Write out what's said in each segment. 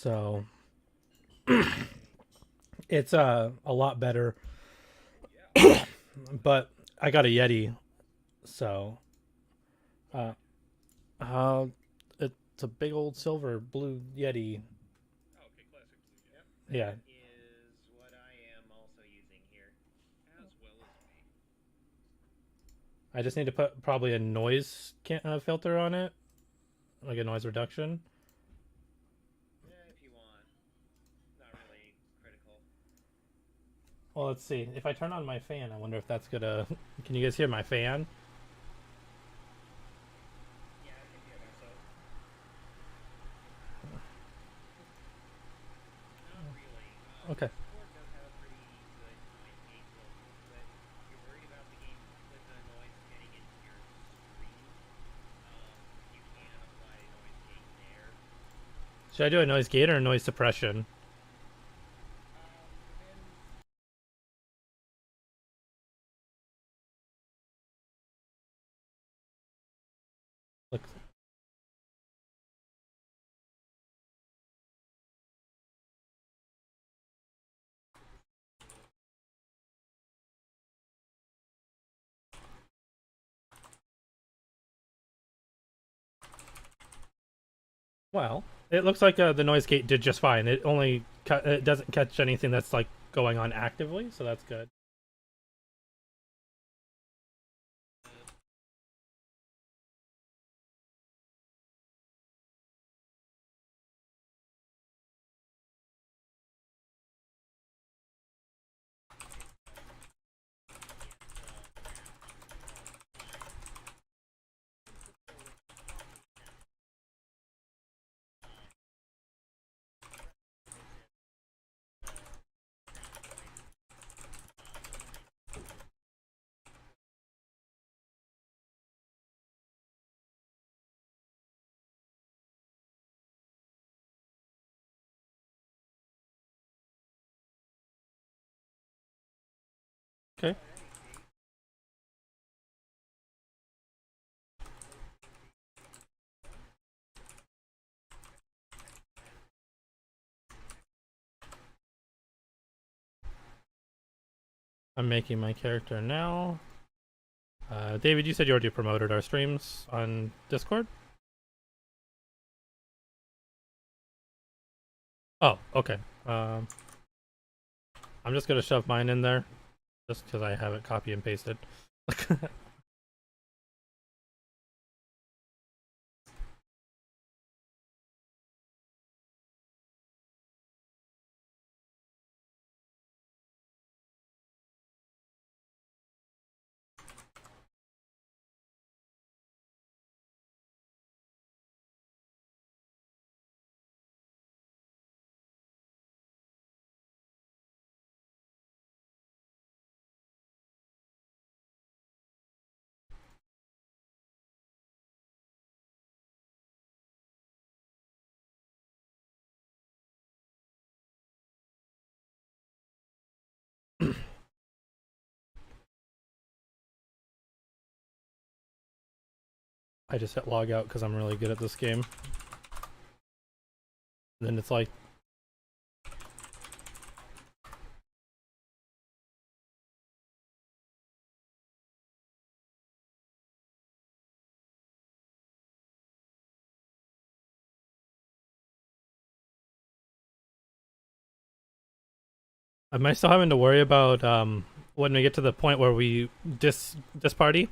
So it's a lot better. But I got a Yeti, so uh, uh it's a big old silver blue Yeti. Oh, okay, classic blue. Yep, Yeah, that is what I am also using here, as well as me. I just need to put probably a noise filter on it, like a noise reduction. If you want, not really critical. Well, let's see. If I turn on my fan, I wonder if that's gonna. Can you guys hear my fan? Yeah, I can hear that. So, not really. Okay. This board does have a pretty good noise gate built into it. If you're worried about the noise getting into your stream, you can apply a noise gate there. Should I do a noise gate or a noise suppression? Depends. Look. Well, it looks like the noise gate did just fine. It doesn't catch anything that's like going on actively, so that's good. Okay. I'm making my character now. David, you said you already promoted our streams on Discord? Oh, okay. Um, I'm just gonna shove mine in there, just because I have it copy and pasted. I just hit log out because I'm really good at this game. And then it's like, am I still having to worry about when we get to the point where we dis party?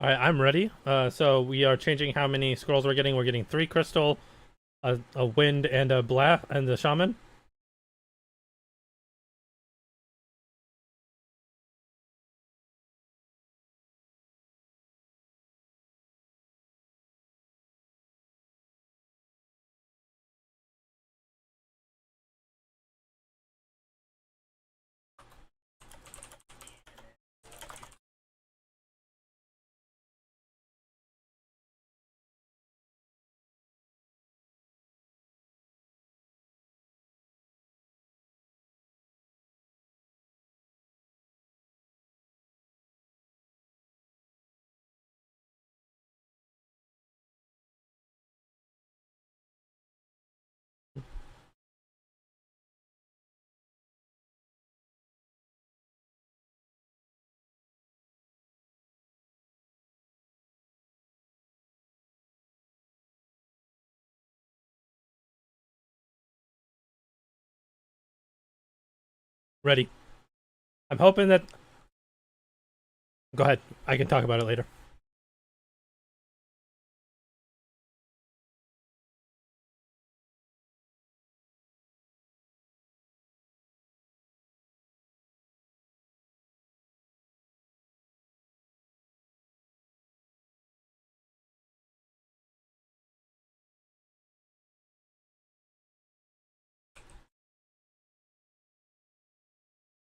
I'm ready. So we are changing how many scrolls we're getting. We're getting 3 crystal, a wind, and a blast, and the shaman. Ready. I'm hoping that. Go ahead. I can talk about it later.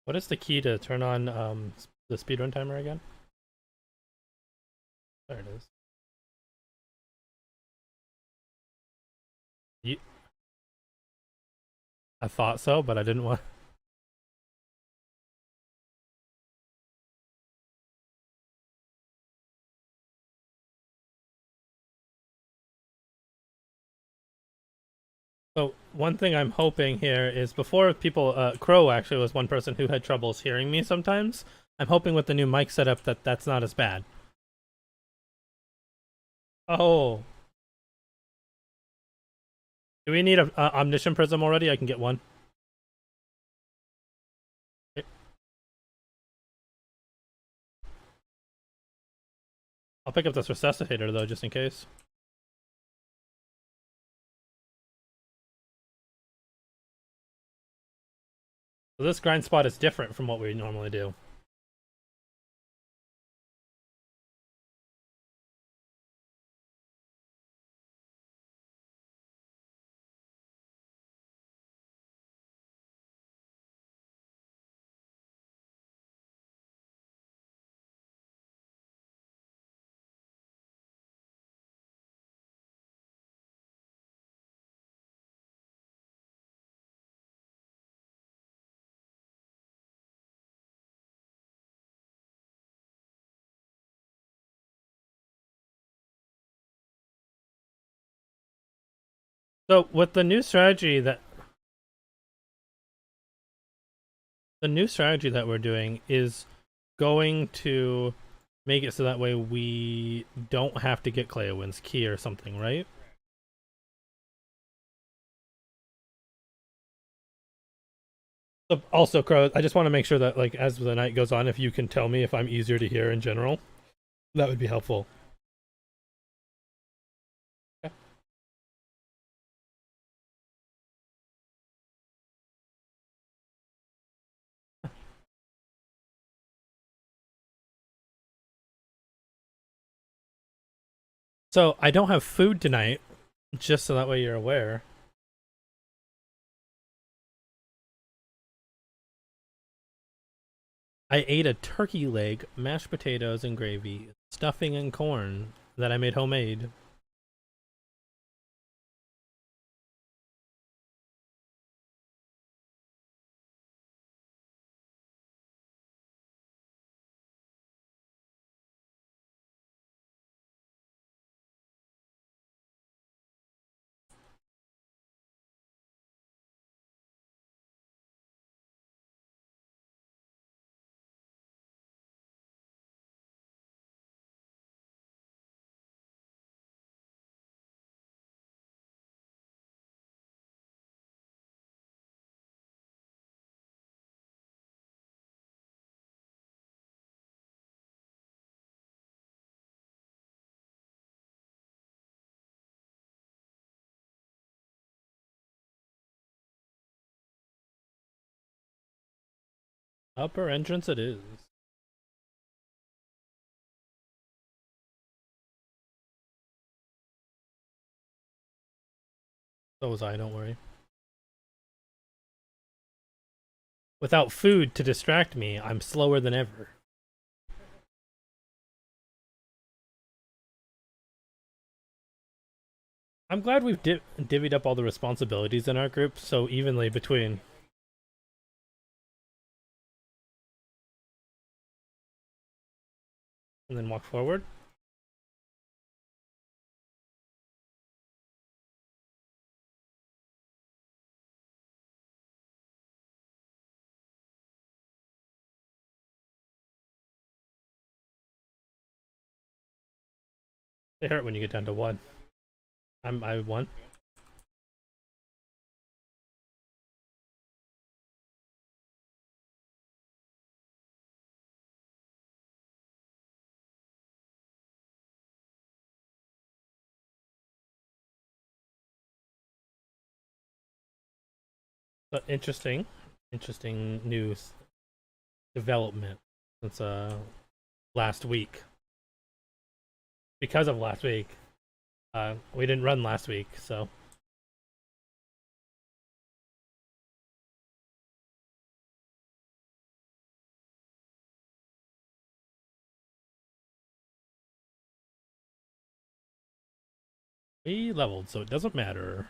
What is the key to turn on the speedrun timer again? There it is. I thought so, but I didn't want. So one thing I'm hoping here is before people, Crow actually was one person who had troubles hearing me sometimes. I'm hoping with the new mic setup that that's not as bad. Oh, do we need a omniscient prism already? I can get one. I'll pick up this resuscitator though, just in case. So this grind spot is different from what we normally do. So with the new strategy that we're doing is going to make it so that way we don't have to get Cleowin's key or something, right? So also, Crow, I just want to make sure that like as the night goes on, if you can tell me if I'm easier to hear in general, that would be helpful. Okay. So I don't have food tonight, just so that way you're aware. I ate a turkey leg, mashed potatoes and gravy, stuffing and corn that I made homemade. Upper entrance it is. So was I, don't worry. Without food to distract me, I'm slower than ever. I'm glad we've divvied up all the responsibilities in our group so evenly between. And then walk forward. They hurt when you get down to one. I won. But interesting news development since last week. Because of last week, we didn't run last week, so we leveled, so it doesn't matter.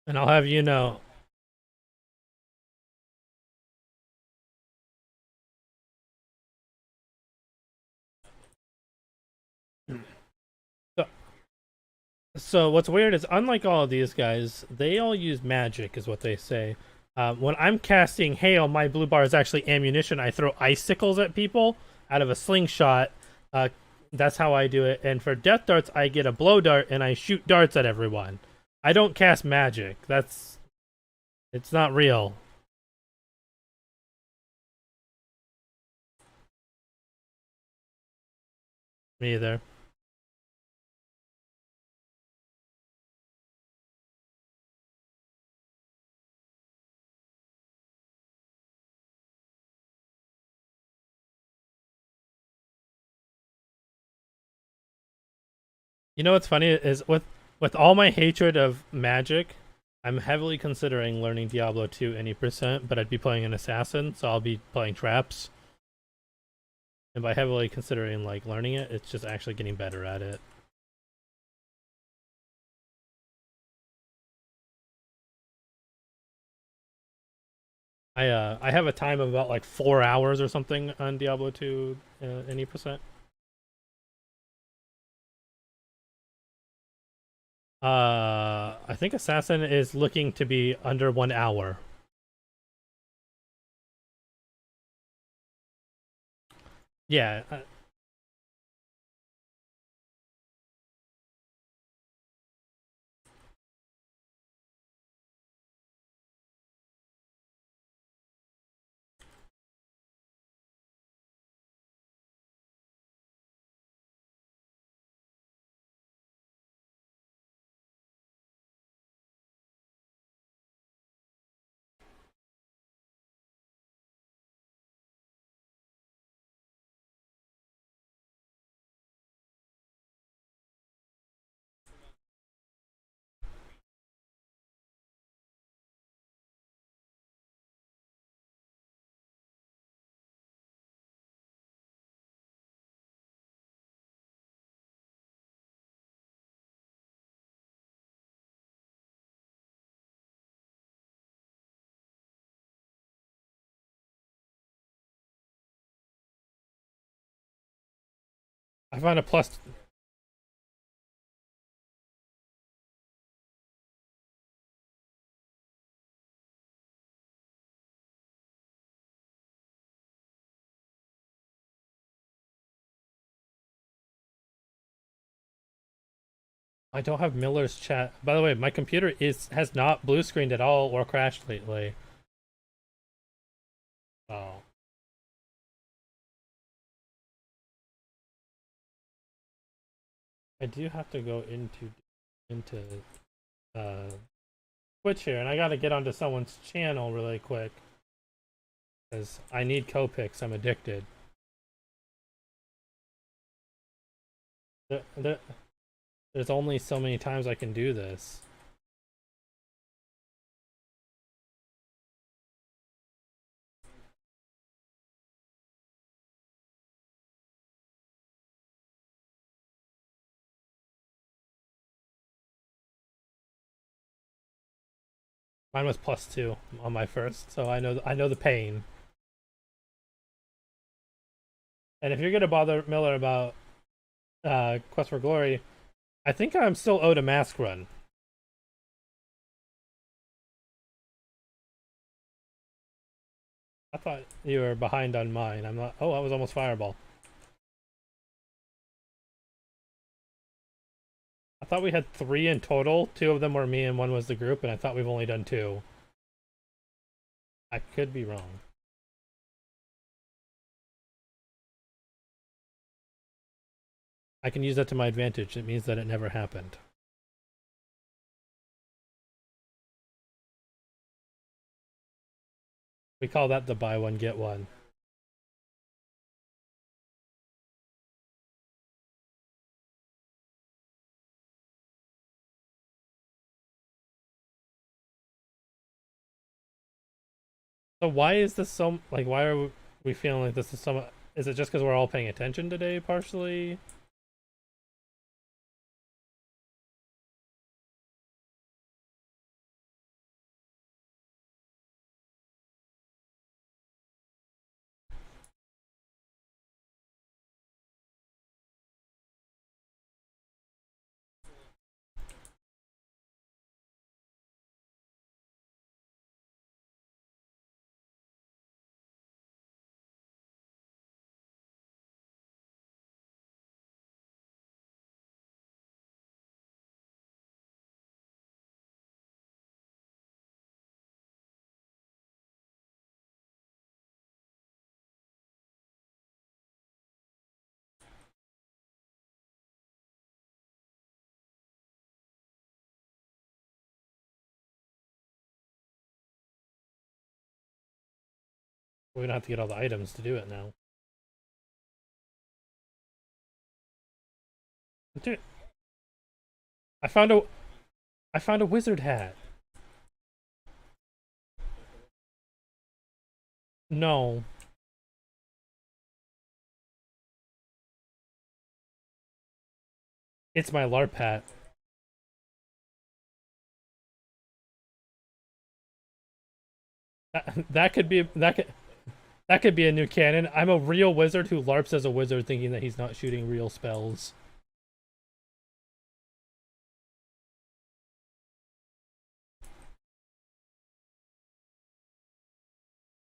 And I'll have you know, so, so what's weird is unlike all of these guys, they all use magic, is what they say. When I'm casting hail, my blue bar is actually ammunition. I throw icicles at people out of a slingshot. Uh, that's how I do it. And for death darts, I get a blow dart and I shoot darts at everyone. I don't cast magic. It's not real. Me either. You know what's funny is with all my hatred of magic, I'm heavily considering learning Diablo 2 any percent, but I'd be playing an assassin, so I'll be playing traps. And by heavily considering like learning it, it's just actually getting better at it. I have a time of about like 4 hours or something on Diablo 2 any percent. I think assassin is looking to be under 1 hour. Yeah, I found a plus. I don't have Miller's chat. By the way, my computer has not blue screened at all or crashed lately. Oh. I do have to go into uh Twitch here, and I gotta get onto someone's channel really quick because I need co-pics. I'm addicted. There, there, there's only so many times I can do this. Mine was +2 on my first, so I know the pain. And if you're gonna bother Miller about Quest for Glory, I think I'm still owed a mask run. I thought you were behind on mine. I'm not. Oh, I was almost Fireball. I thought we had 3 in total. 2 of them were me and 1 was the group, and I thought we've only done 2. I could be wrong. I can use that to my advantage. It means that it never happened. We call that the buy one, get one. So why is this so, like, why are we feeling like this is so, is it just because we're all paying attention today, partially? We don't have to get all the items to do it now. Dude, I found a, I found a wizard hat. No. It's my LARP hat. That could be a new canon. I'm a real wizard who LARPs as a wizard thinking that he's not shooting real spells.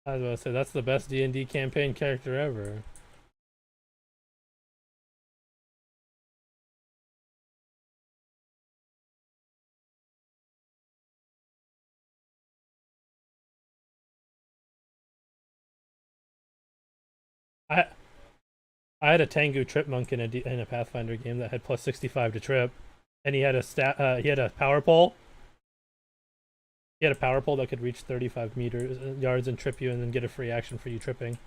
I was about to say, that's the best D&D campaign character ever. I I had a Tengu trip monk in a Pathfinder game that had +65 to trip, and he had a power pole. He had a power pole that could reach 35 meters yards and trip you, and then get a free action for you tripping.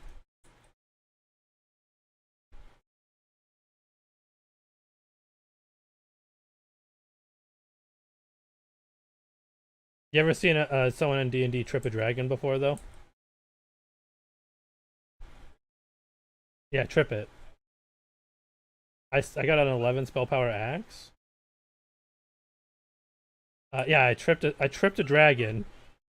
You ever seen someone in D&D trip a dragon before, though? Yeah, trip it. I got an 11 spell power axe. Yeah, I tripped a dragon,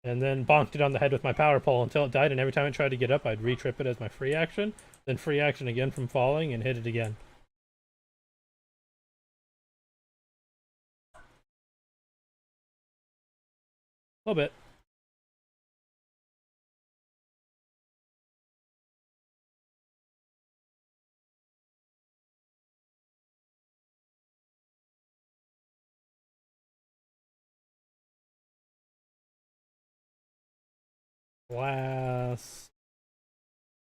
and then bonked it on the head with my power pole until it died. And every time it tried to get up, I'd re-trip it as my free action, then free action again from falling, and hit it again. A little bit. Glass,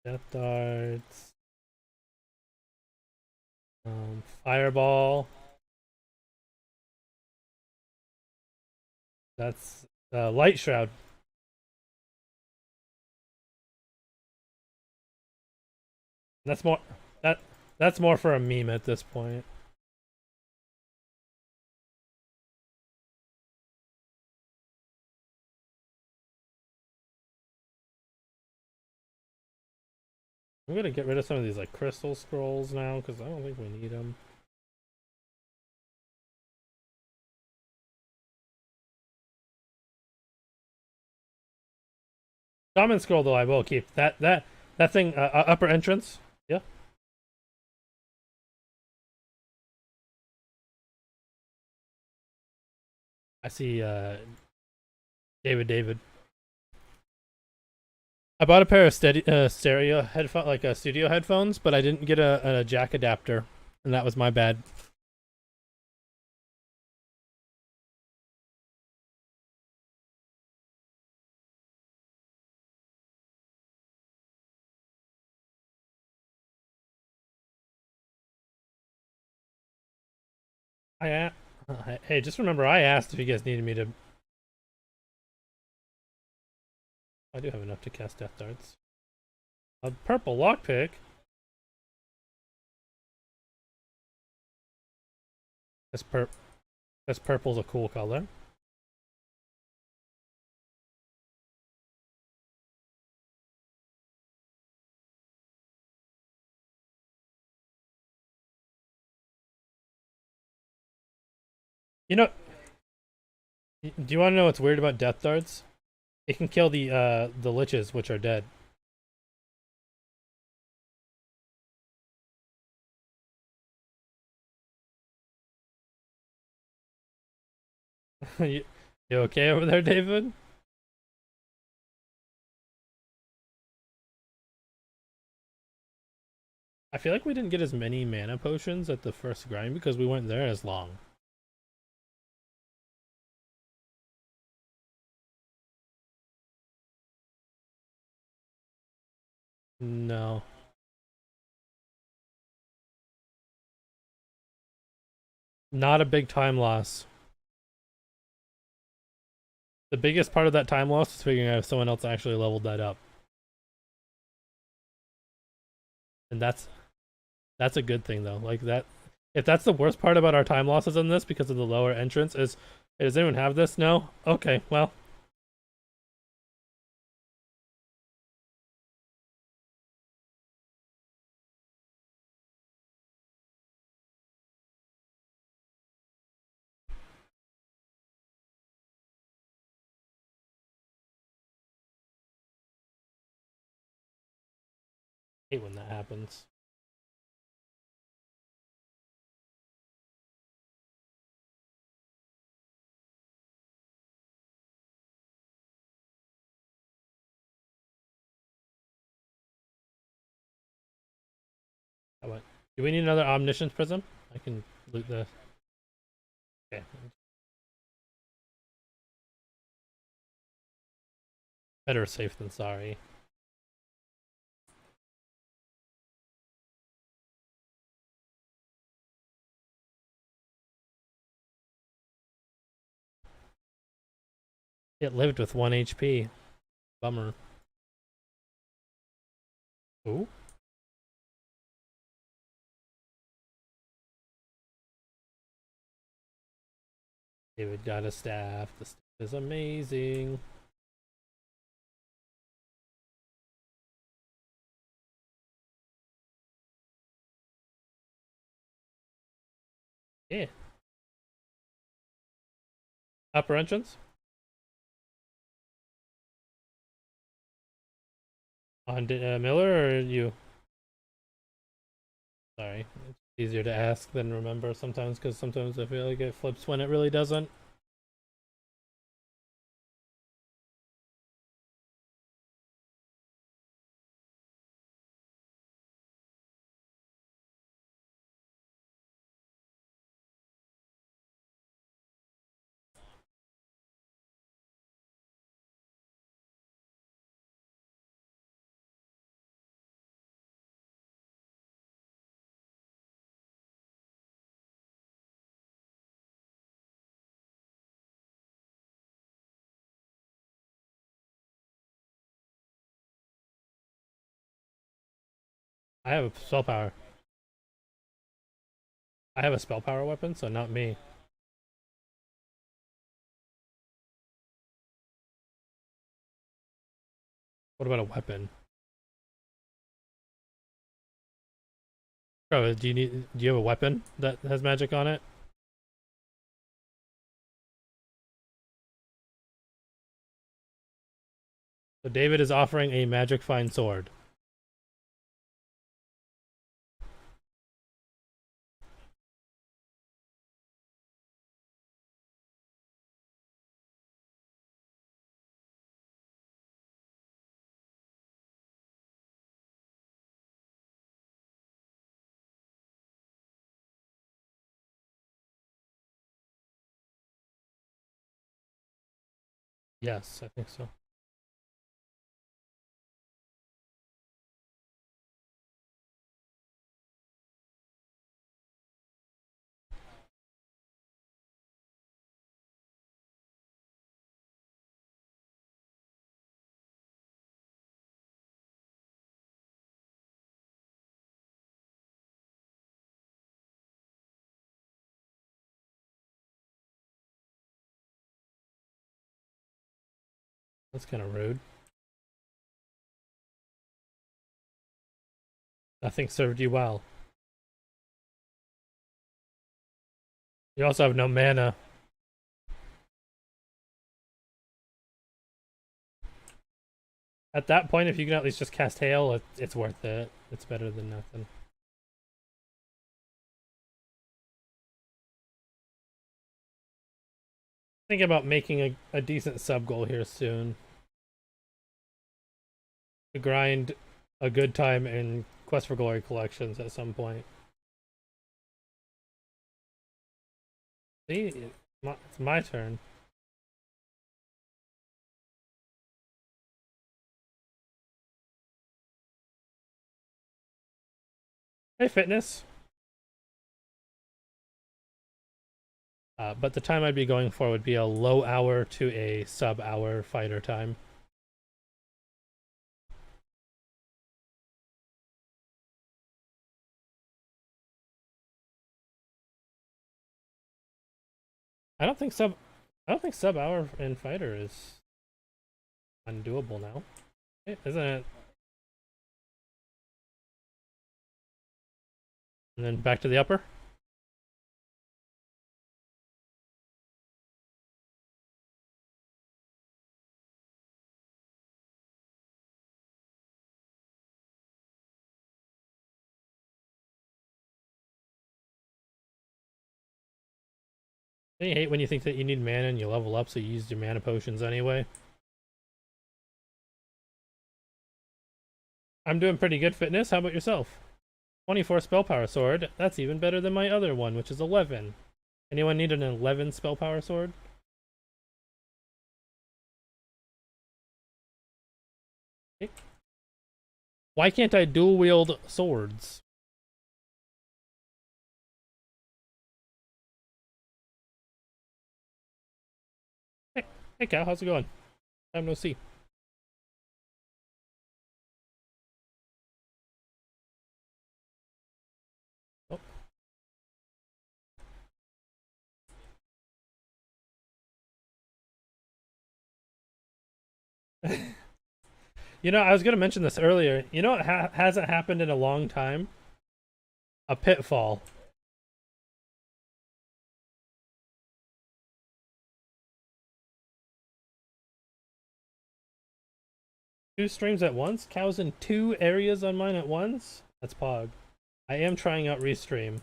death darts, fireball. That's light shroud. That's more that that's more for a meme at this point. I'm gonna get rid of some of these like crystal scrolls now because I don't think we need them. Shaman scroll though I will keep that thing upper entrance. Yeah, I see. David. I bought a pair of stereo headphone like studio headphones, but I didn't get a jack adapter, and that was my bad. I hey, just remember I asked if you guys needed me to. I do have enough to cast death darts. A purple lockpick. This this purple's a cool color. You know, do you want to know what's weird about death darts? It can kill the liches, which are dead. you, you okay over there, David? I feel like we didn't get as many mana potions at the first grind because we weren't there as long. No. Not a big time loss. The biggest part of that time loss is figuring out if someone else actually leveled that up. And that's a good thing though. Like that if that's the worst part about our time losses in this because of the lower entrance is hey, does anyone have this? No? Okay, well. I hate when that happens. How about do we need another omniscience prism? I can loot the okay. Better safe than sorry. It lived with 1 HP. Bummer. Ooh. David got a staff. The staff is amazing. Yeah. Upper entrance? On Miller or you? Sorry. It's easier to ask than remember sometimes because sometimes I feel like it flips when it really doesn't. I have a spell power. I have a spell power weapon, so not me. What about a weapon? Bro, do you have a weapon that has magic on it? So David is offering a magic fine sword. Yes, I think so. That's kind of rude. Nothing served you well. You also have no mana. At that point, if you can at least just cast Hail, it's worth it. It's better than nothing. Thinking about making a decent sub goal here soon. To grind a good time in Quest for Glory collections at some point. See, it's my turn. Hey, fitness. But the time I'd be going for would be a low hour to a sub hour fighter time. I don't think sub hour in fighter is undoable now. Isn't it? And then back to the upper. Don't you hate when you think that you need mana and you level up so you use your mana potions anyway? I'm doing pretty good, fitness. How about yourself? 24 spell power sword. That's even better than my other one, which is 11. Anyone need an 11 spell power sword? Why can't I dual wield swords? Hey Cal, how's it going? Time no see. Oh. You know, I was gonna mention this earlier. You know what hasn't happened in a long time? A pitfall. Two streams at once? Cows in two areas on mine at once? That's pog. I am trying out Restream.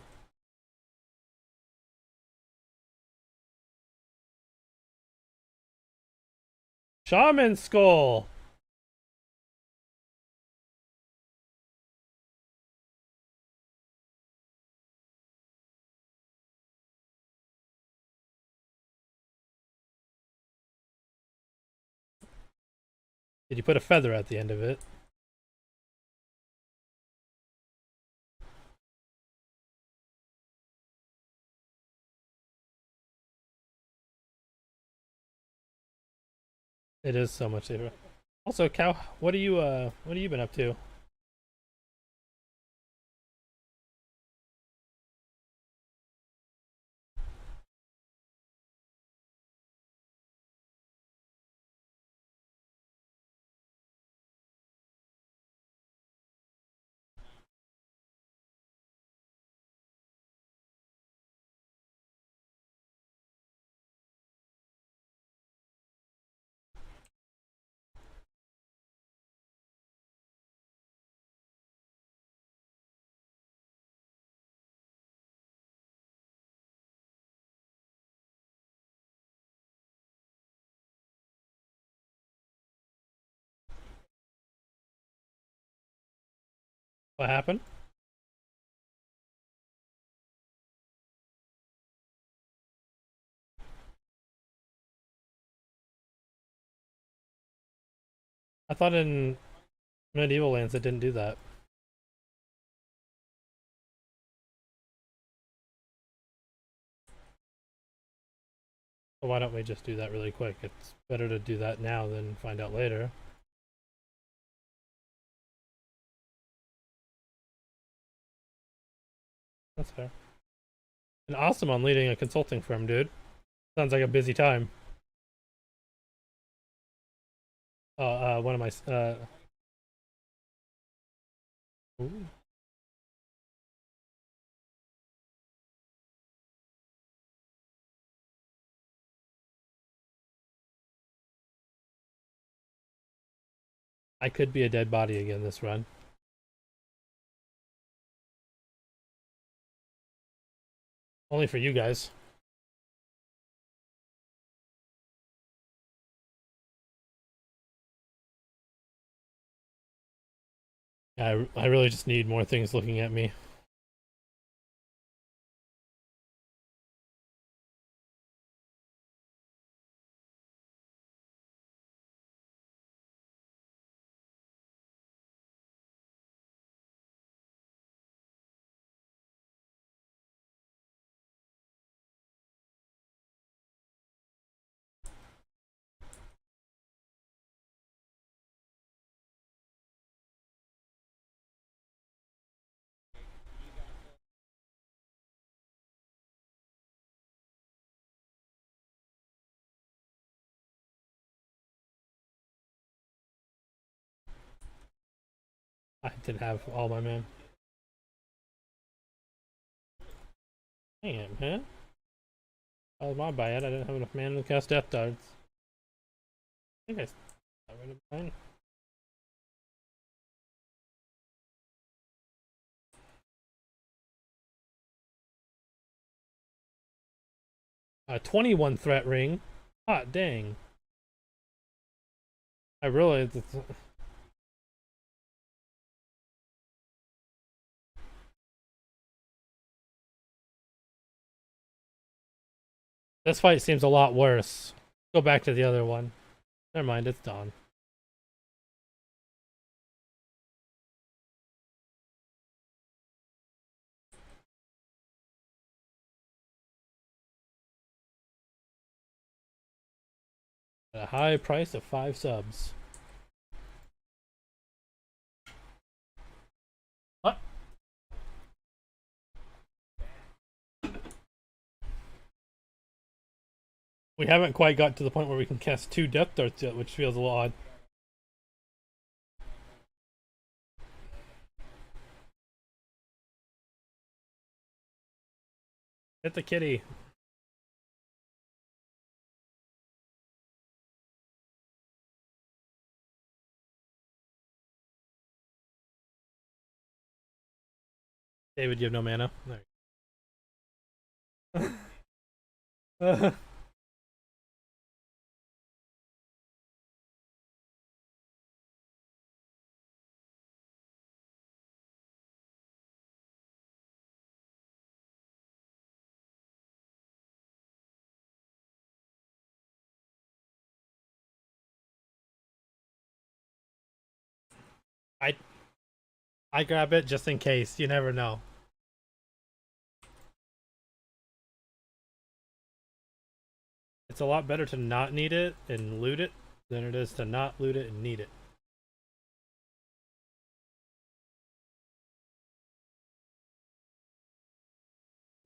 Shaman Skull! Did you put a feather at the end of it? It is so much safer. Also, Cow, what have you been up to? What happened? I thought in medieval lands it didn't do that. So why don't we just do that really quick? It's better to do that now than find out later. That's fair. And awesome on leading a consulting firm, dude. Sounds like a busy time. One of my ooh. I could be a dead body again this run. Only for you guys. I really just need more things looking at me. I didn't have all my man. Dang it, man. That was my bad. I didn't have enough mana to cast Death Darts. I think I got rid of mine. 21 threat ring. Hot dang. I realized it's... This fight seems a lot worse. Go back to the other one. Never mind, it's done. At a high price of 5 subs. What? We haven't quite got to the point where we can cast 2 Death Darts yet, which feels a little odd. Hit the kitty. David, you have no mana. There. I I grab it just in case. You never know. It's a lot better to not need it and loot it than it is to not loot it and need it.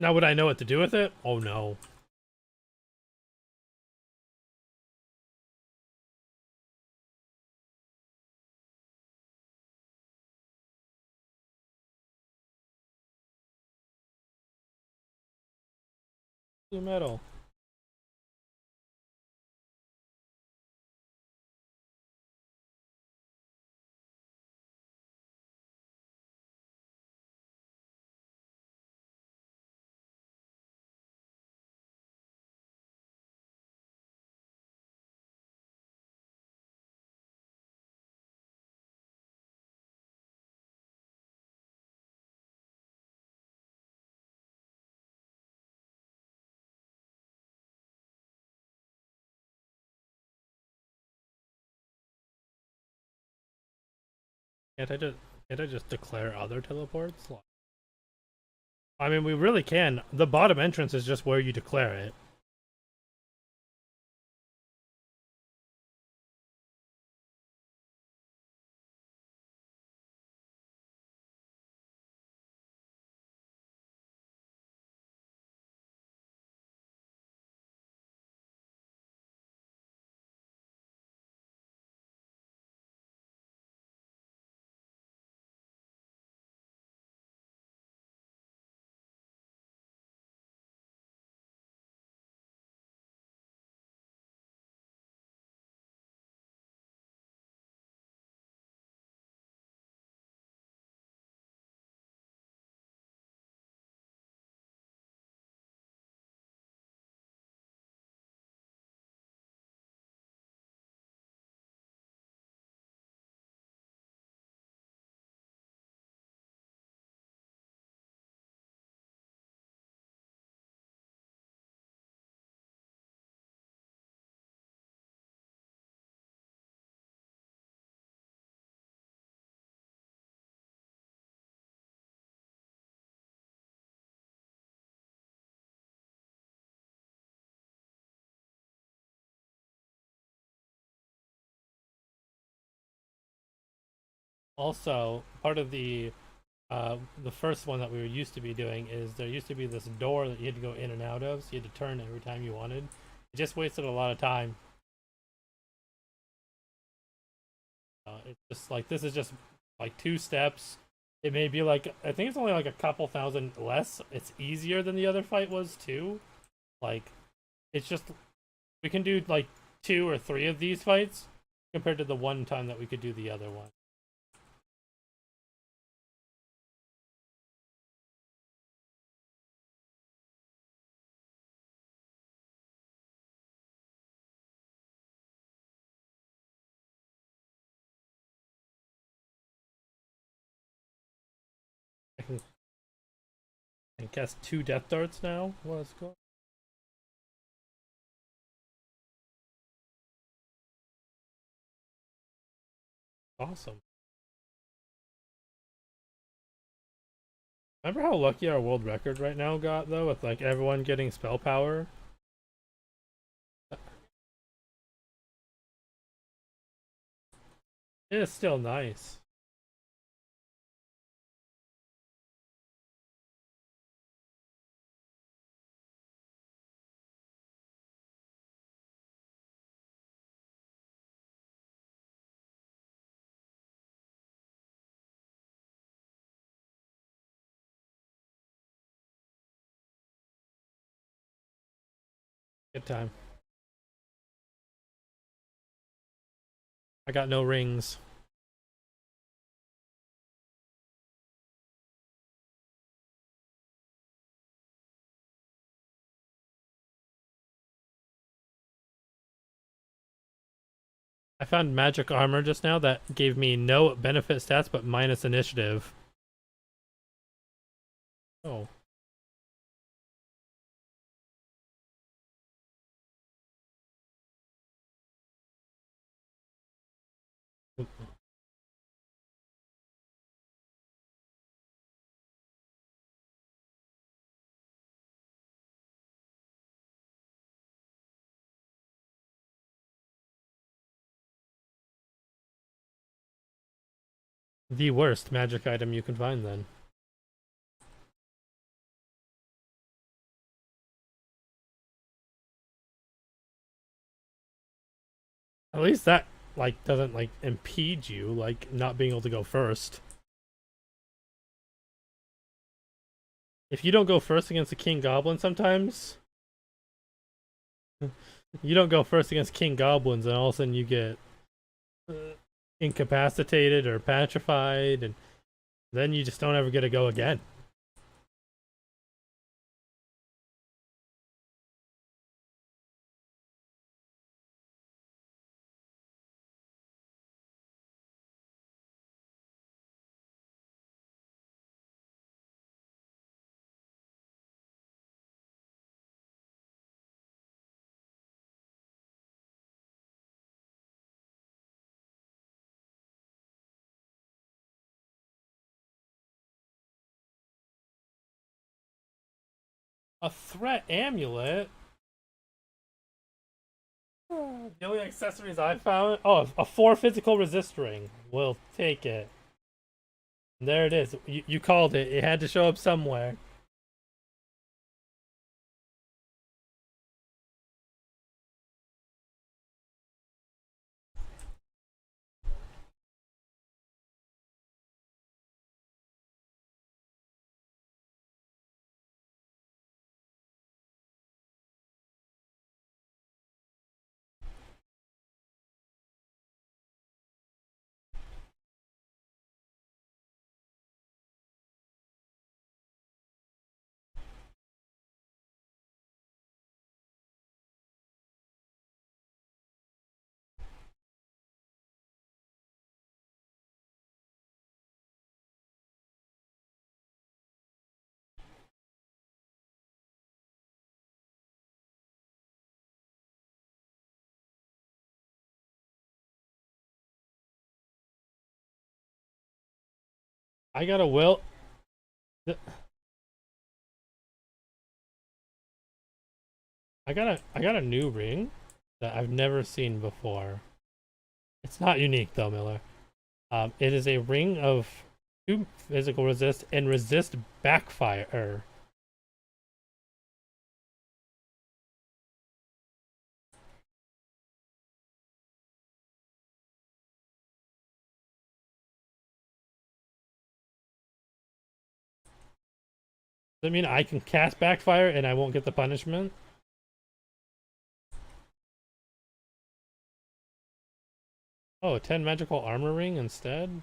Now, would I know what to do with it? Oh no. Blue metal. Can't I just declare other teleports? I mean, we really can. The bottom entrance is just where you declare it. Also, part of the first one that we were used to be doing is there used to be this door that you had to go in and out of, so you had to turn every time you wanted. It just wasted a lot of time. It's just like this is just like 2 steps. It may be like I think it's only like a couple thousand less. It's easier than the other fight was too. Like it's just we can do like 2 or 3 of these fights compared to the one time that we could do the other one. I can cast 2 death darts now. Let's go. Awesome. Remember how lucky our world record right now got though, with like everyone getting spell power? It is still nice. Good time. I got no rings. I found magic armor just now that gave me no benefit stats but minus initiative. Oh. The worst magic item you can find then. At least that like doesn't like impede you like not being able to go first. If you don't go first against a king goblin sometimes, you don't go first against king goblins and all of a sudden you get uh, incapacitated or petrified and then you just don't ever get to go again. A threat amulet? The only accessories I found. Oh, a 4 physical resist ring. We'll take it. There it is. You called it. It had to show up somewhere. I got a will. I got a new ring that I've never seen before. It's not unique though, Miller. It is a ring of 2 physical resist and resist backfire. Does that mean I can cast backfire and I won't get the punishment? Oh, a 10 magical armor ring instead?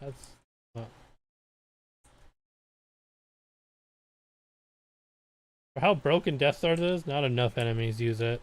That's not... For how broken Death Stars is, not enough enemies use it.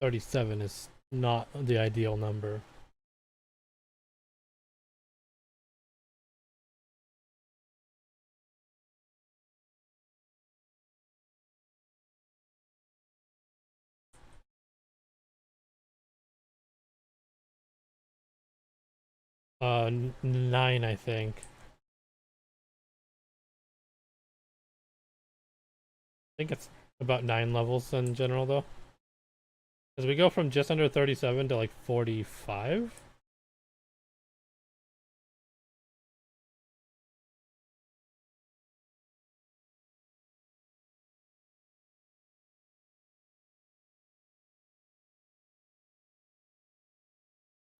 $37 is not the ideal number. Uh, 9, I think. I think it's about 9 levels in general, though. Because we go from just under 37 to like 45.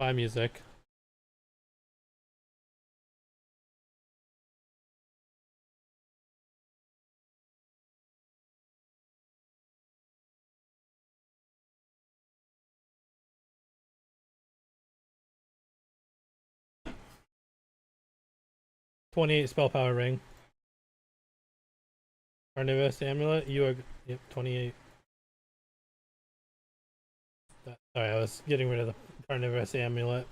By music. $28 spell power ring. Carnivorous amulet. You are. Yep, 28. Sorry, I was getting rid of the carnivorous amulet.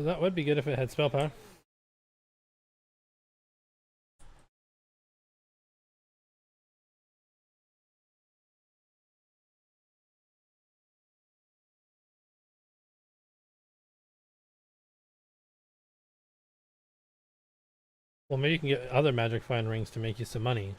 That would be good if it had spell power. Well, maybe you can get other magic find rings to make you some money.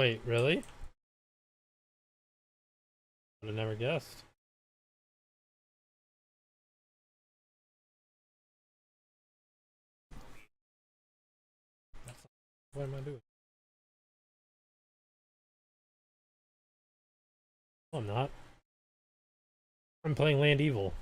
Wait, really? Would have never guessed. What am I doing? No, I'm not. I'm playing Land Evil.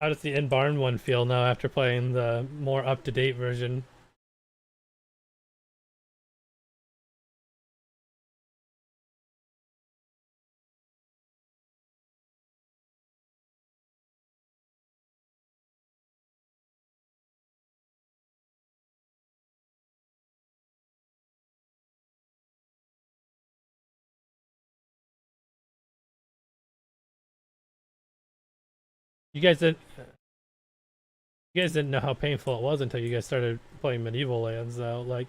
How does the in-barn one feel now after playing the more up-to-date version? You guys didn't know how painful it was until you guys started playing medieval lands, though. Like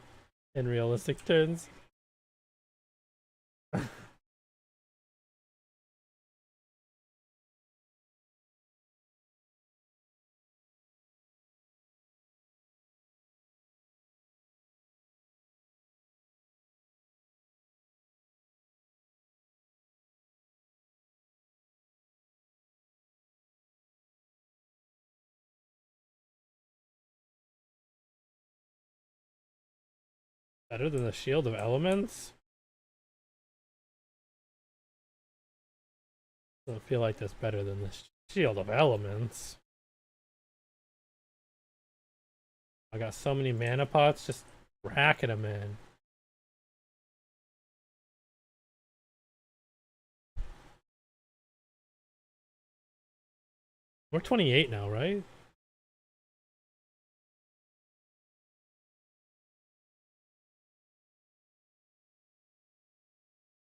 in realistic terms. Better than the Shield of Elements. I don't feel like that's better than the Shield of Elements. I got so many mana pots, just racking them in. We're 28 now, right?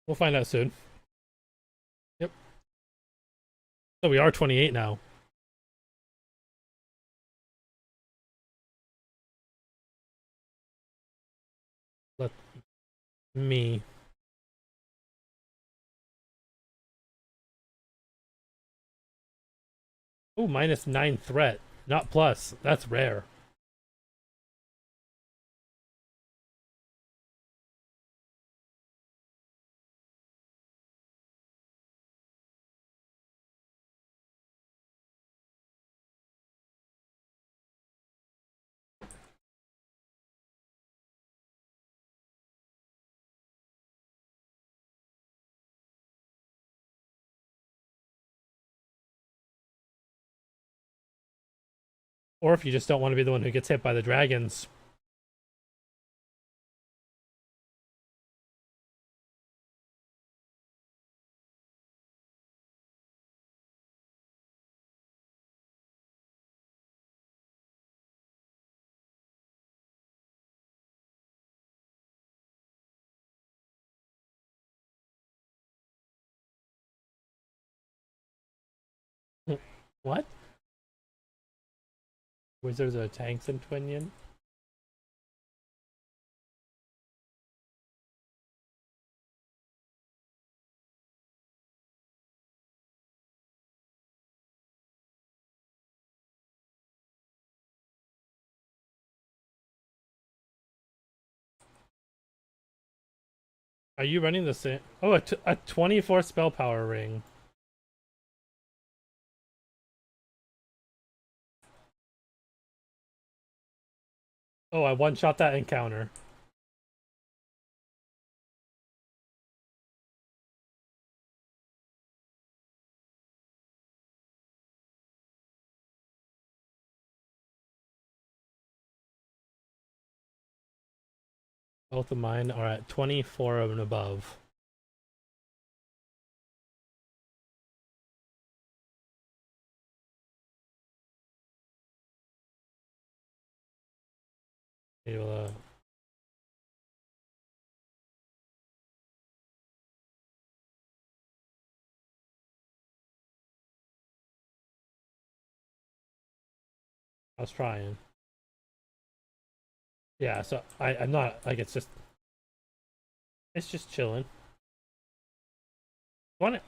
We'll find out soon. Yep. So we are 28 now. Let me. Oh, -9 threat, not plus. That's rare. Or if you just don't want to be the one who gets hit by the dragons. What? Wizards are tanks in Twinion? Are you running the same? Oh, a 24 spell power ring. Oh, I one-shot that encounter. Both of mine are at 24 and above. Able to... I was trying. Yeah, so I'm not like it's just chilling. Want it?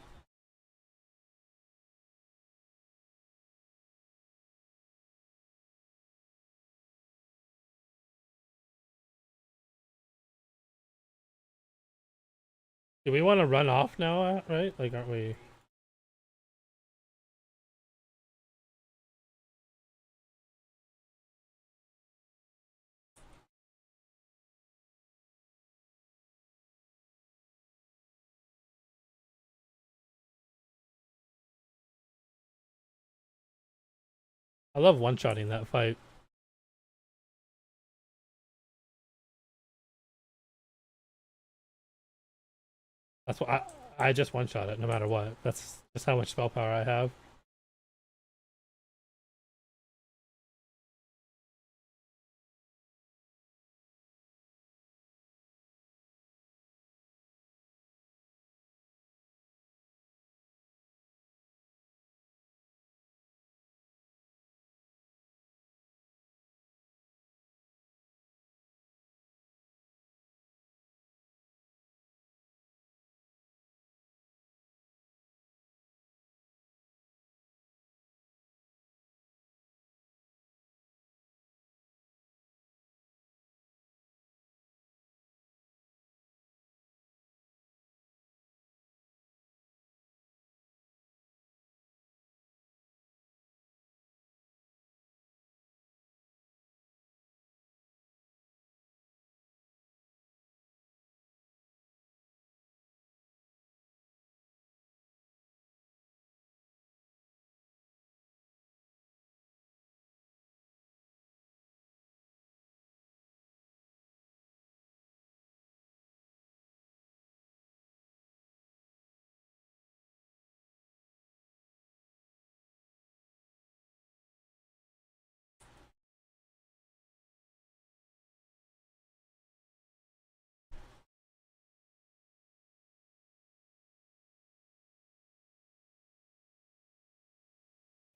Do we want to run off now, right? Like, aren't we? I love one-shotting that fight. That's what I just one-shot it no matter what. That's just how much spell power I have.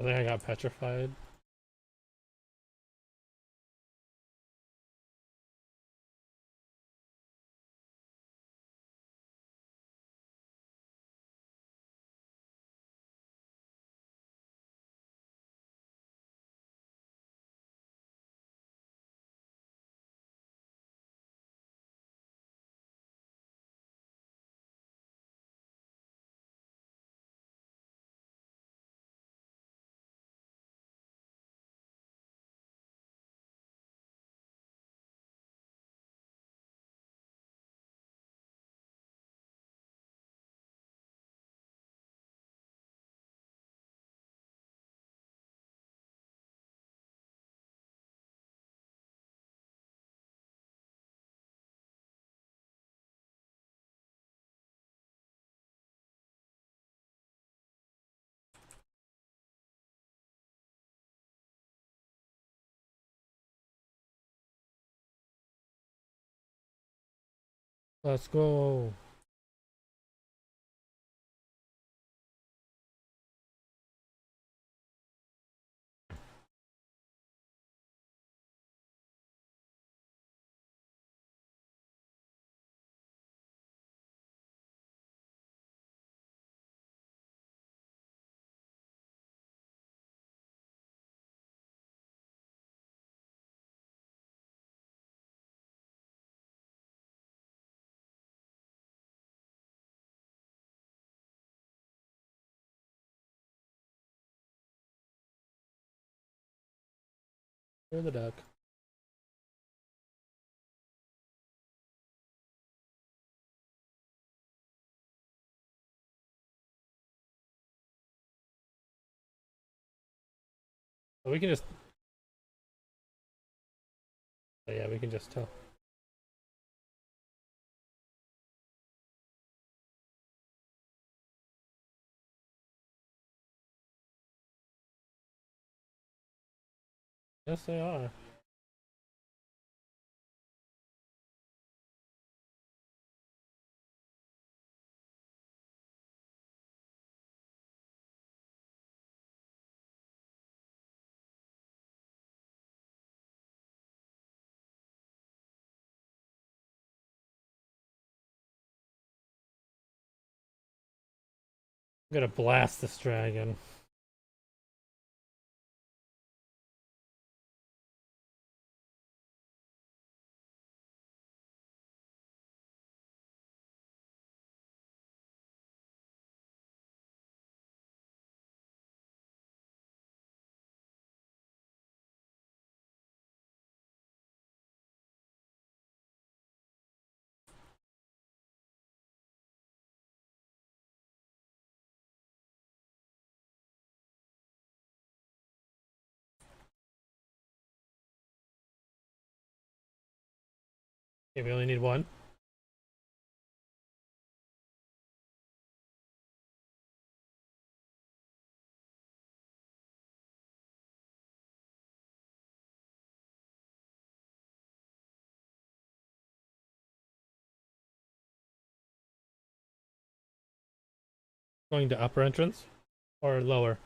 I think I got petrified. Let's go. You're the duck. But we can just. Yeah, we can just tell. Yes, they are. I'm gonna blast this dragon. Okay, we only need one. Going to upper entrance or lower.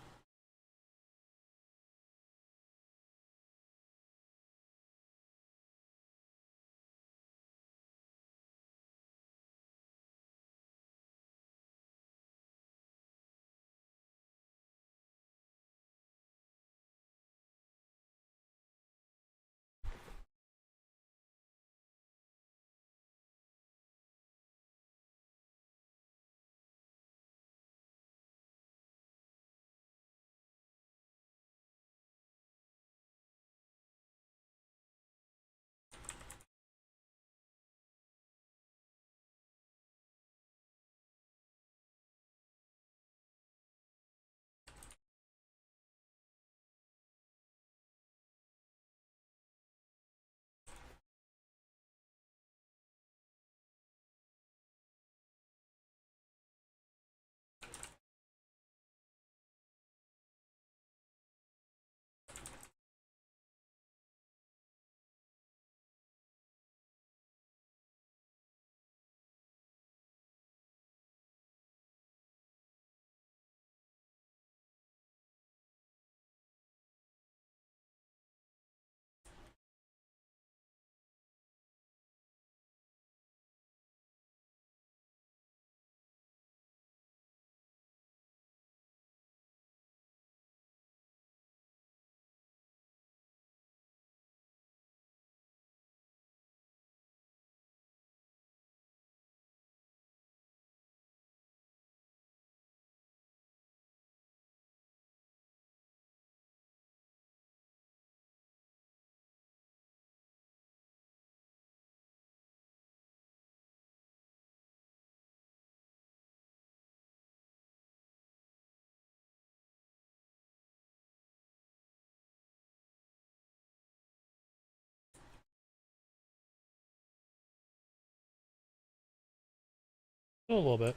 A little bit.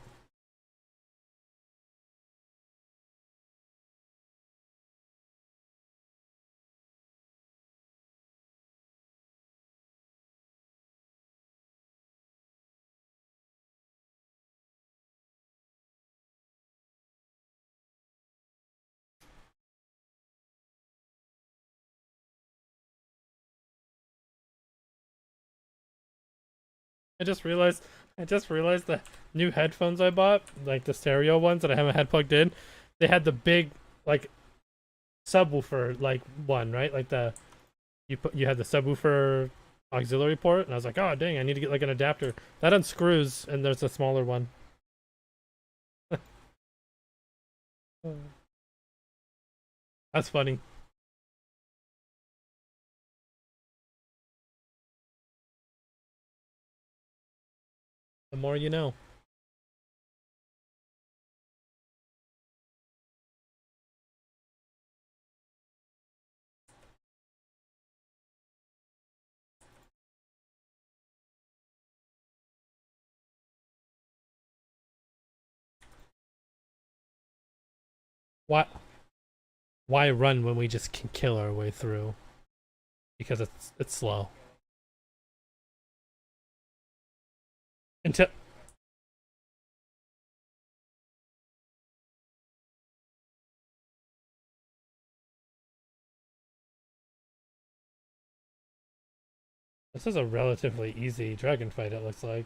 I just realized the new headphones I bought, like the stereo ones that I haven't had plugged in, they had the big like subwoofer like one, right? Like the you had the subwoofer auxiliary port, and I was like, oh dang, I need to get like an adapter. That unscrews, and there's a smaller one. That's funny. The more you know. Why why run when we just can kill our way through? Because it's slow. Until this is a relatively easy dragon fight, it looks like.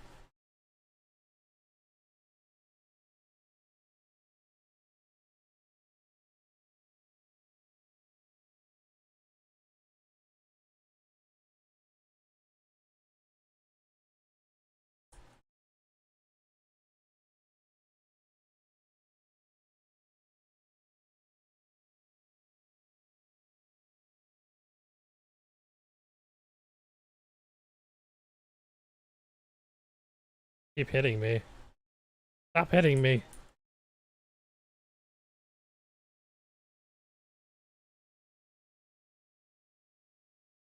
Keep hitting me. Stop hitting me.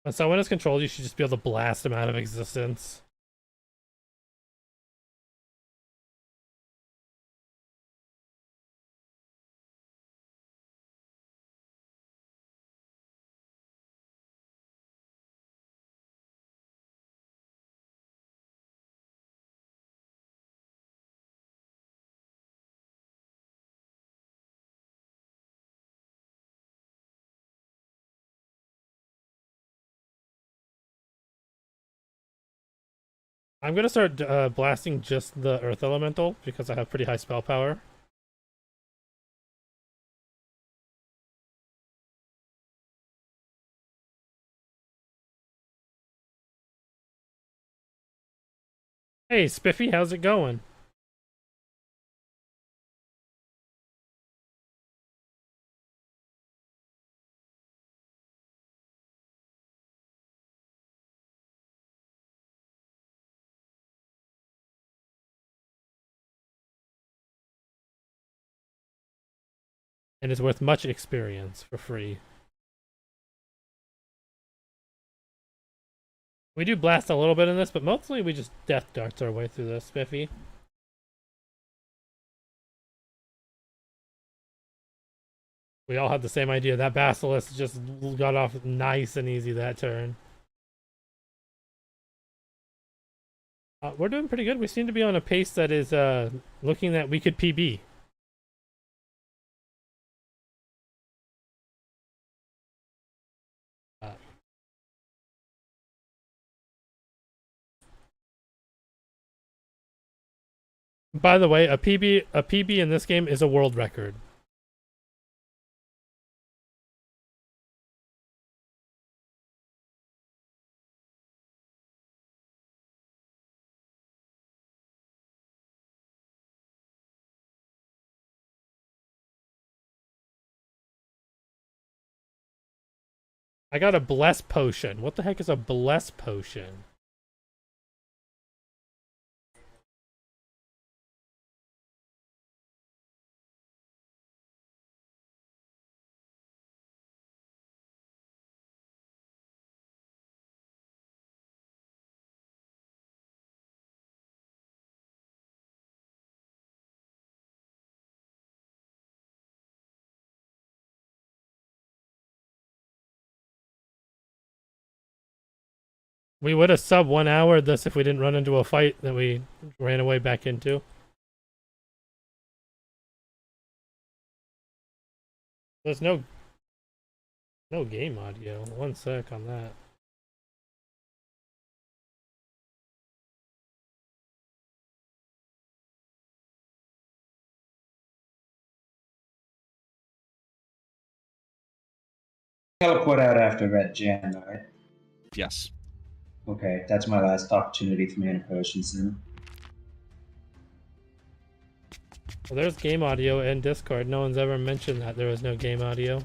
When someone is controlled, you should just be able to blast them out of existence. I'm gonna start blasting just the Earth Elemental because I have pretty high spell power. Hey, Spiffy, how's it going? And is worth much experience for free. We do blast a little bit in this, but mostly we just death darts our way through this, Spiffy. We all had the same idea. That Basilisk just got off nice and easy that turn. We're doing pretty good. We seem to be on a pace that is looking that we could PB. By the way, a PB in this game is a world record. I got a bless potion. What the heck is a bless potion? We would have sub 1 hour this if we didn't run into a fight that we ran away back into. There's no game audio. 1 sec on that. Teleport out after Red Jam, right? Yes. Okay, that's my last opportunity for mana potions then. Well, there's game audio in Discord. No one's ever mentioned that there was no game audio.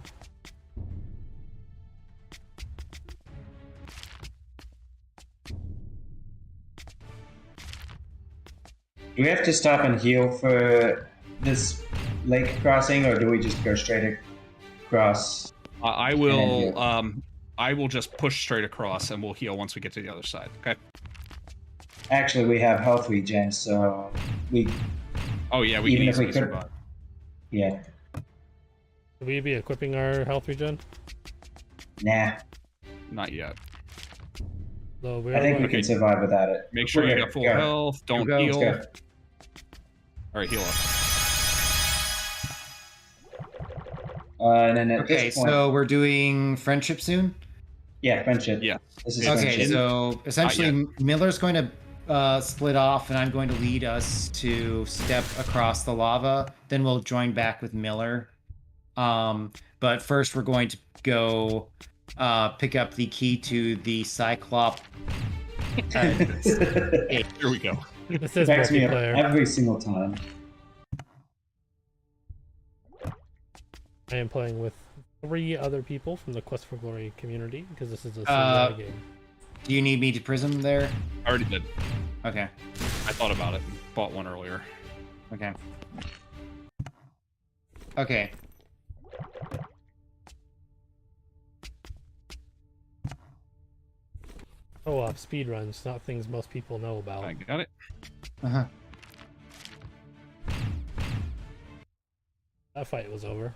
Do we have to stop and heal for this lake crossing, or do we just go straight across? I will. I will just push straight across, and we'll heal once we get to the other side. Okay. Actually, we have health regen, so we. Oh yeah, we can even if we easily could. survive. Yeah. Should we be equipping our health regen? Nah. Not yet. So I think we can survive without it. Make sure you got full health. Don't heal. Let's go. All right, heal up. And then at Okay, this point, so we're doing friendship soon. yeah, friendship. Yeah. This is Okay, friendship. so essentially Miller's going to split off, and I'm going to lead us to step across the lava. Then we'll join back with Miller. But first, we're going to go pick up the key to the Cyclop. Here we go. This is Backs me up multiplayer. every single time. I am playing with 3 other people from the Quest for Glory community because this is a single game. Do you need me to prism there? I already did. Okay. I thought about it. Bought one earlier. Okay. Okay. Co-op speedruns, not things most people know about. I got it. Uh-huh. That fight was over.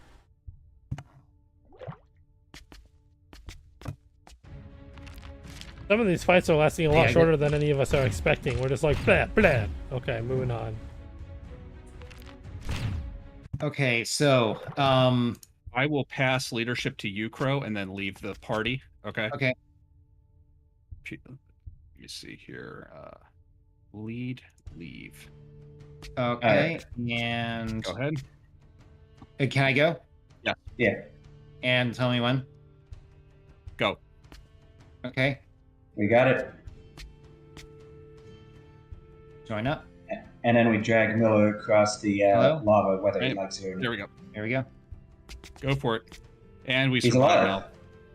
Some of these fights are lasting a lot shorter than any of us are expecting. We're just like, blah, blah. Okay, moving on. Okay, so, I will pass leadership to you, Crow, and then leave the party. Okay. Okay. Let me see here. lead, leave. Okay, and Go ahead. Can I go? Yeah, And tell me when. Go. Okay, we got it. join up. And then we drag Miller across the Hello? lava, whether he Right. likes it or There not. we go. Here we go. Go for it. And we He's survive alive. now.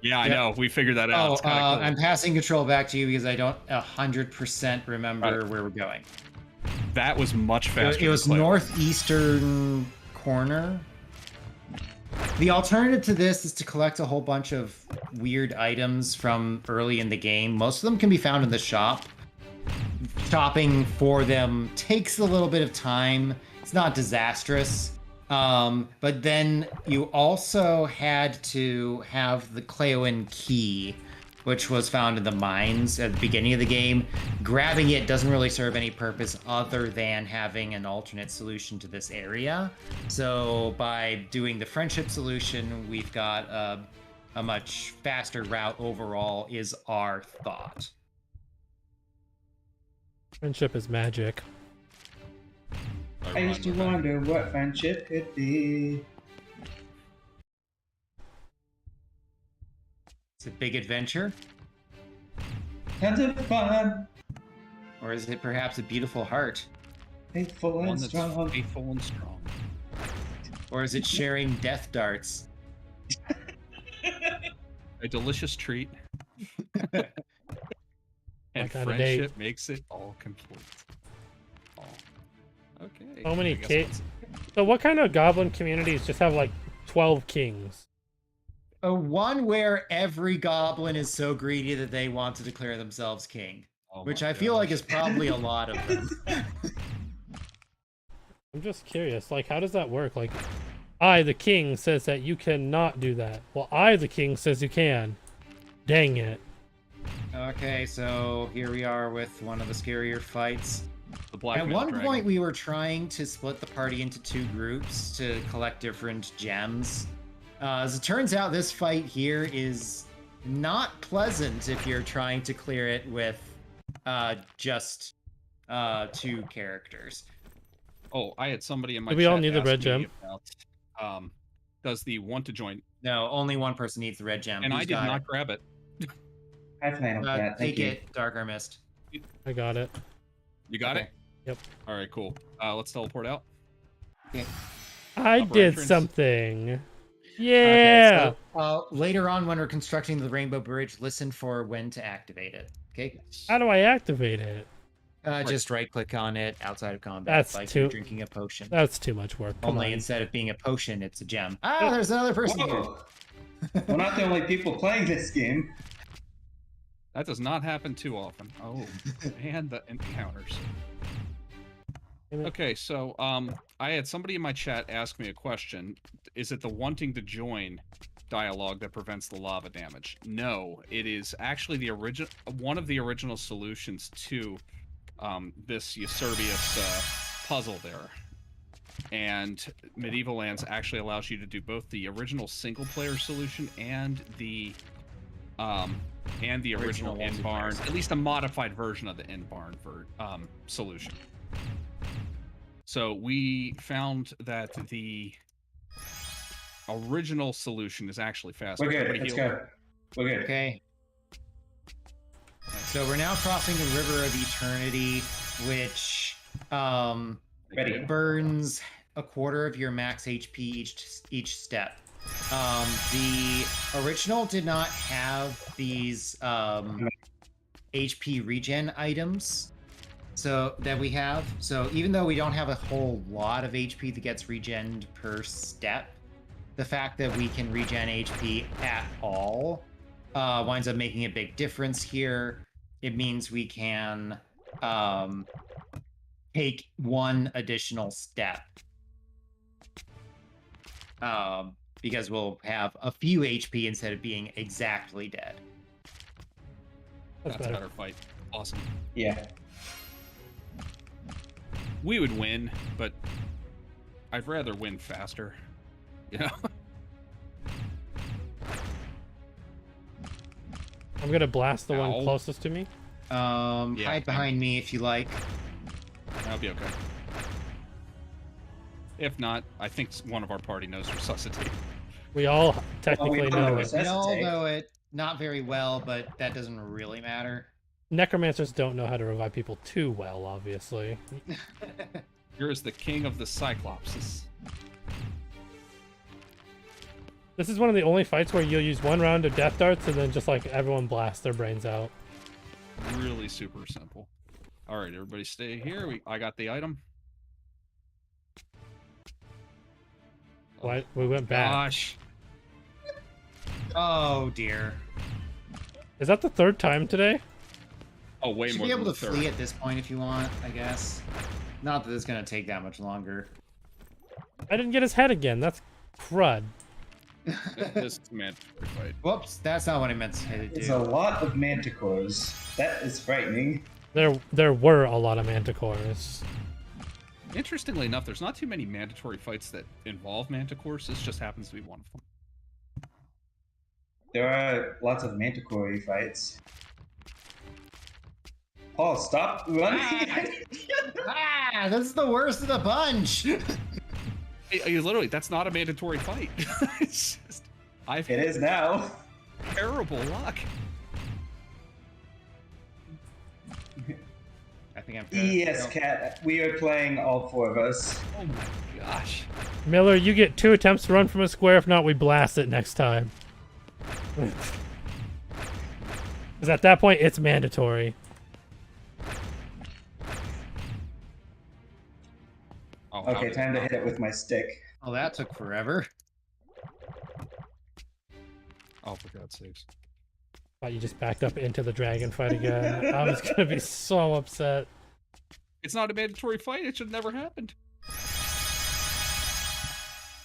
Yeah, I Yep. know. We figured that out. Oh, It's kind of cool. I'm passing control back to you because I don't 100% remember where we're going. That was much faster. It was than Clay. northeastern corner. The alternative to this is to collect a whole bunch of weird items from early in the game. Most of them can be found in the shop. Shopping for them takes a little bit of time. It's not disastrous. But then you also had to have the Cleowan key, which was found in the mines at the beginning of the game. Grabbing it doesn't really serve any purpose other than having an alternate solution to this area. So by doing the friendship solution, we've got a much faster route overall, is our thought. Friendship is magic. I used to wonder what friendship could be. It's a big adventure, Tons of fun, or is it perhaps a beautiful heart? faithful One and that's strong. faithful and strong. Or is it sharing death darts? A delicious treat. And Like on a friendship makes it all complete. Oh. Okay. So many I guess kings. So what kind of goblin communities just have like 12 kings? One where every goblin is so greedy that they want to declare themselves king, Oh which my I feel like gosh. is probably a lot of them. I'm just curious, like, how does that work? Like, I, the king, says that you cannot do that. Well, I, the king, says you can. Dang it. Okay, so here we are with one of the scarier fights. The black At male one dragon. point, we were trying to split the party into two groups to collect different gems. As it turns out, this fight here is not pleasant if you're trying to clear it with just two characters. Oh, I had somebody in my Do we all chat need the ask red me gem? about, does the want to join? No, only one person needs the red gem. And Who's I did got not grab it. I plan on it? that. Thank Take you. it, Dark Arm Mist. I got it. You got Okay. it? Yep. All right, cool. Let's teleport out. I Upper did entrance. something. Yeah. Okay, so later on, when we're constructing the Rainbow Bridge, listen for when to activate it. Okay. How do I activate it? Just right click on it outside of combat, That's like too- you're drinking a potion. That's too much work. Come Only on. instead of being a potion, it's a gem. Ah, there's another person here. Whoa. We're not the only people playing this game. That does not happen too often. Oh, and the encounters. Damn it. Okay, so I had somebody in my chat ask me a question. Is it the wanting to join dialogue that prevents the lava damage? No, it is actually the original one of the original solutions to this Yserbius puzzle there. And Medieval Lands actually allows you to do both the original single player solution and the original Original in barn, at least a modified version of the in barn solution. So we found that the original solution is actually faster. We're good. Everybody Let's heal. go. We're good. Okay. So we're now crossing the River of Eternity, which Ready. burns a quarter of your max HP each step. The original did not have these HP regen items so that we have. So even though we don't have a whole lot of HP that gets regened per step, the fact that we can regen HP at all winds up making a big difference here. It means we can take one additional step. Because we'll have a few HP instead of being exactly dead. That's That's a better. better fight. Awesome. Yeah. We would win, but I'd rather win faster. You know? I'm gonna blast the Ow. one closest to me. Hide behind me if you like. I'll be okay. If not, I think one of our party knows resuscitate. We all technically know know this. it. We all Resuscitate. know it, not very well, but that doesn't really matter. Necromancers don't know how to revive people too well, obviously. Here is the king of the Cyclopses. This is one of the only fights where you'll use one round of death darts and then just like everyone blast their brains out. Really super simple. All right, everybody stay here. I got the item. Why we went back? Gosh. Oh dear. Is that the third time today? Oh, way You should more be able than to the third. flee at this point if you want, I guess. Not that it's gonna take that much longer. I didn't get his head again. That's crud. This is mandatory fight. Whoops, that's not what I meant to say to It's a do. lot of manticores. That is frightening. There were a lot of manticores. Interestingly enough, there's not too many mandatory fights that involve manticores. This just happens to be one of them. There are lots of manticore fights. Paul, stop running! Ah, this is the worst of the bunch. Literally, that's not a mandatory fight. It's just, I've It had is now. terrible luck. I think I'm. Yes, Cat. We are playing all four of us. Oh my gosh. Miller, you get 2 attempts to run from a square. If not, we blast it next time. Because at that point, it's mandatory. Oh, how Okay, did time to it hit it with my stick. Oh, that took forever. Oh, for God's sakes. Thought you just backed up into the dragon fight again. I was gonna be so upset. It's not a mandatory fight. It should have never happened.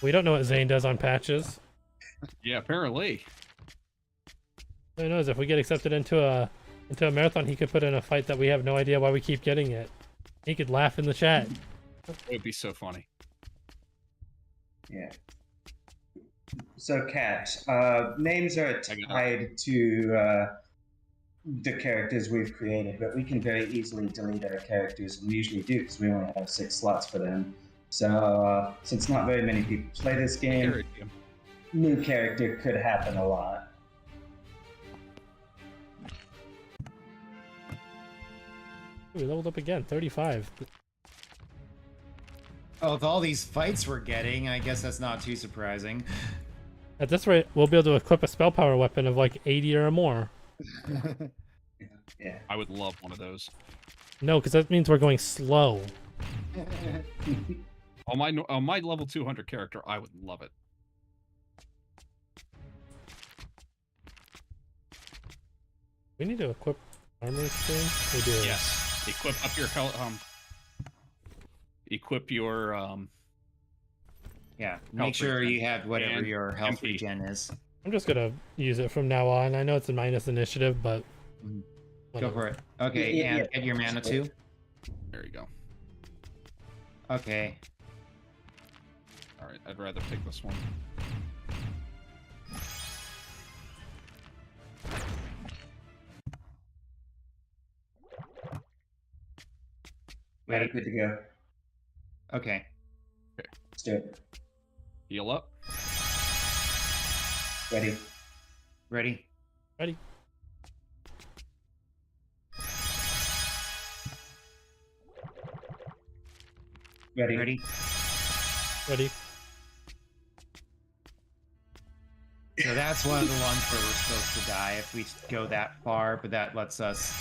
We don't know what Zane does on patches. Yeah, apparently. Who knows? If we get accepted into a marathon, he could put in a fight that we have no idea why we keep getting it. He could laugh in the chat. It would be so funny. Yeah. So, Cat, names are I got it. tied to the characters we've created, but we can very easily delete our characters, and we usually do because we only have 6 slots for them. So, since not very many people play this game, Here it is. new character could happen a lot. Ooh, we leveled up again, 35. Oh, with all these fights we're getting, I guess that's not too surprising. At this rate, we'll be able to equip a spell power weapon of like 80 or more. Yeah. I would love one of those. No, because that means we're going slow. On my level 200 character, I would love it. We need to equip armor soon. We do. Yes. Equip up your equip your Yeah, Health make sure regen. you have whatever And your health MP. regen is. I'm just gonna use it from now on. I know it's a minus initiative, but Mhm. whatever. Go for it. Okay, Yeah, and yeah. get your mana too. there you go. Okay. Alright, I'd rather pick this one. Ready? Good to go. Okay. Let's do it. Heal up. Ready? Ready? Ready? Ready? Ready? Ready? So that's one of the ones where we're supposed to die if we go that far, but that lets us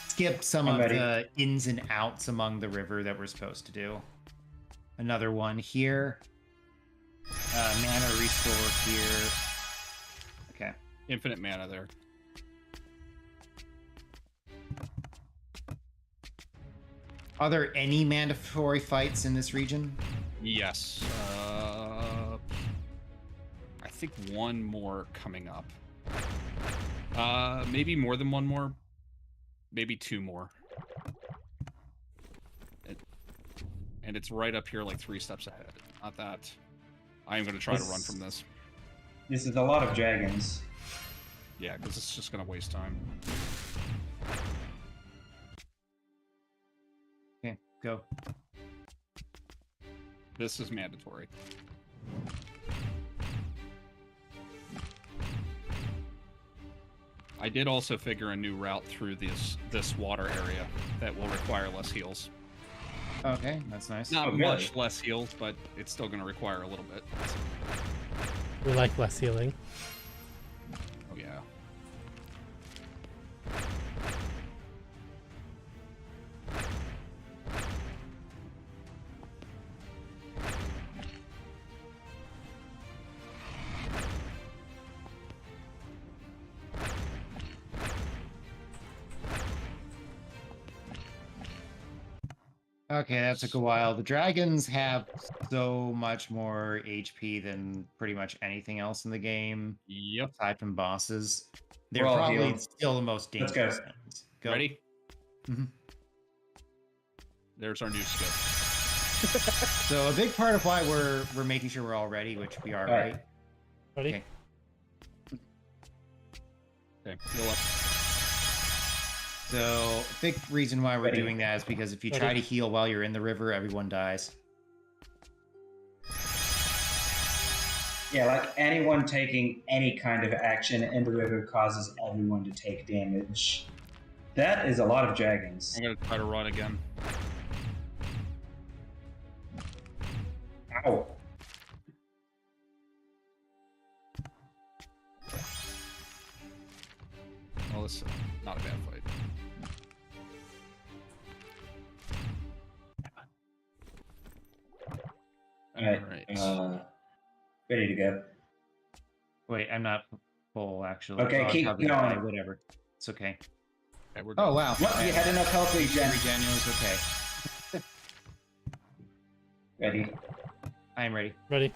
skip some I'm of ready. the ins and outs among the river that we're supposed to do. Another one here. Mana restore here. Okay. Infinite mana there. Are there any mandatory fights in this region? Yes. I think one more coming up. Maybe more than one more. Maybe 2 more. And it's right up here, like 3 steps ahead. Not that. I am going to try to run from this. This is a lot of dragons. Yeah, because it's just going to waste time. Okay. Go. This is mandatory. I did also figure a new route through this water area that will require less heals. Okay, that's nice. Not really? much less heals, but it's still going to require a little bit. We like less healing. Oh yeah. Okay, that took a while. The dragons have so much more HP than pretty much anything else in the game, Yep. aside from bosses. They're We're all probably healed. still the most Let's dangerous go. things. Go. Ready? Mhm. There's our new skill. So a big part of why we're making sure we're all ready, which we are, Right. right? Ready? Okay. Okay, heal up. So a big reason why we're Ready. doing that is because if you Ready. try to heal while you're in the river, everyone dies. Yeah, like anyone taking any kind of action in the river causes everyone to take damage. That is a lot of dragons. I'm going to try to run again. Ow. Well, it's not a bad fight. Alright. Alright. Ready to go. Wait, I'm not full actually. Okay, I'm keep probably gonna going. die, whatever. It's okay. Okay, we're Oh good. wow. What? You had enough health regen. Regen is okay. Ready. I am ready. Ready?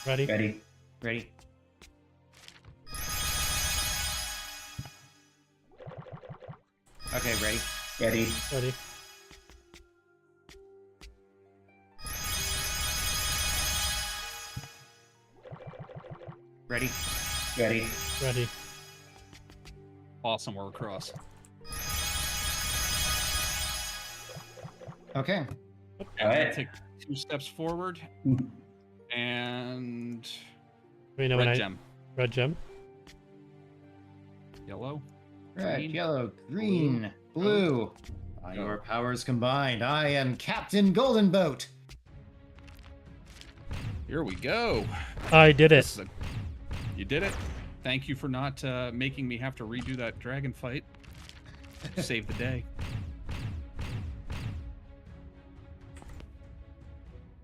Ready? Ready. Ready. Okay, ready. Ready. Ready? Ready. Ready. Ready? Awesome, we're across. Okay. I'm Alright. gonna take 2 steps forward and You know when red I gem. red gem. Yellow. Red, Green. yellow, green, blue. By Go. your powers combined, I am Captain Golden Boat. Here we go. I did This it. is you did it. Thank you for not making me have to redo that dragon fight. Save the day.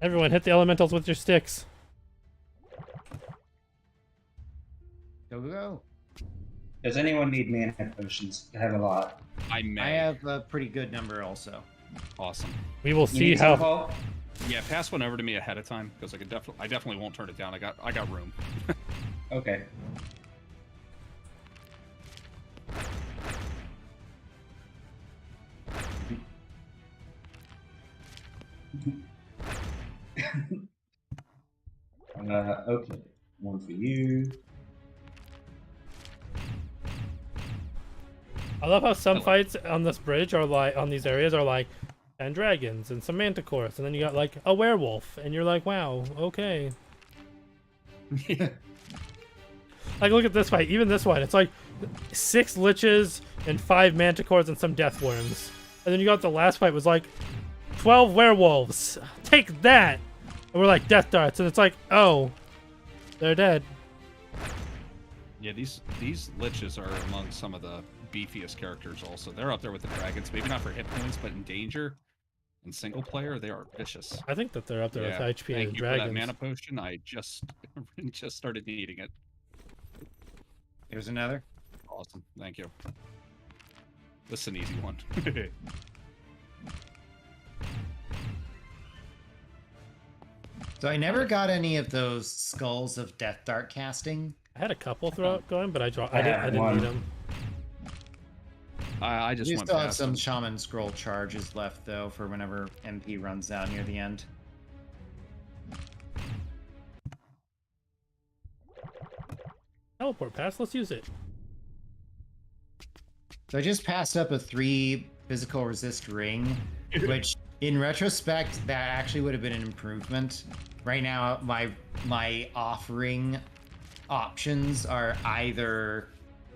Everyone, hit the elementals with your sticks. Go, go, go. Does anyone need mana potions? I have a lot. I may. I have a pretty good number also. Awesome. We will You see need some, how. Paul? Yeah, pass one over to me ahead of time because I definitely won't turn it down. I got room. Okay. Okay. One for you. I love how some Hello. fights on this bridge are like on these areas are like 10 dragons and some manticores, and then you got like a werewolf, and you're like, wow, okay. Like, look at this fight. Even this one, it's like 6 liches and 5 manticores and some death worms. And then you got the last fight was like 12 werewolves. Take that. And we're like death darts, and it's like, oh, they're dead. Yeah, these liches are among some of the beefiest characters. Also, they're up there with the dragons. Maybe not for hit points, but in danger, in single player, they are vicious. I think that they're up there Yeah, with HP thank and you for that dragons. mana potion. I just started needing it. Here's another. Awesome, thank you. This is an easy one. So I never got any of those skulls of Death Dart casting. I had a couple throughout going, but I I didn't have need one. them. I just We went still have past some them. Shaman Scroll charges left though for whenever MP runs out near the end. Teleport pass, let's use it. So I just passed up a 3 physical resist ring, which in retrospect, that actually would have been an improvement. Right now, my offering options are either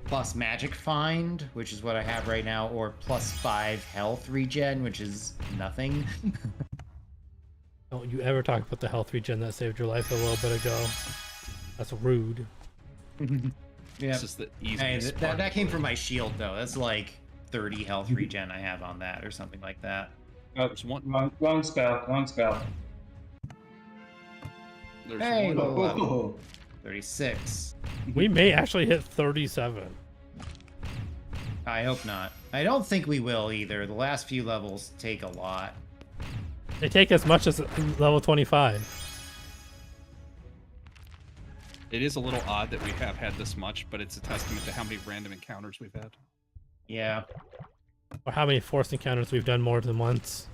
plus magic find, which is what I have right now, or plus 5 health regen, which is nothing. Don't you ever talk about the health regen that saved your life a little bit ago. That's rude. Yeah. This is the Hey, easiest part that of came it. from my shield, though. That's like 30 health regen I have on that, or something like that. Oh, There's one. wrong spell. Wrong spell. There's Hey, one. level up. Oh, 36. We may actually hit 37. I hope not. I don't think we will either. The last few levels take a lot. They take as much as level 25. It is a little odd that we have had this much, but it's a testament to how many random encounters we've had. Yeah. Or how many forced encounters we've done more than once.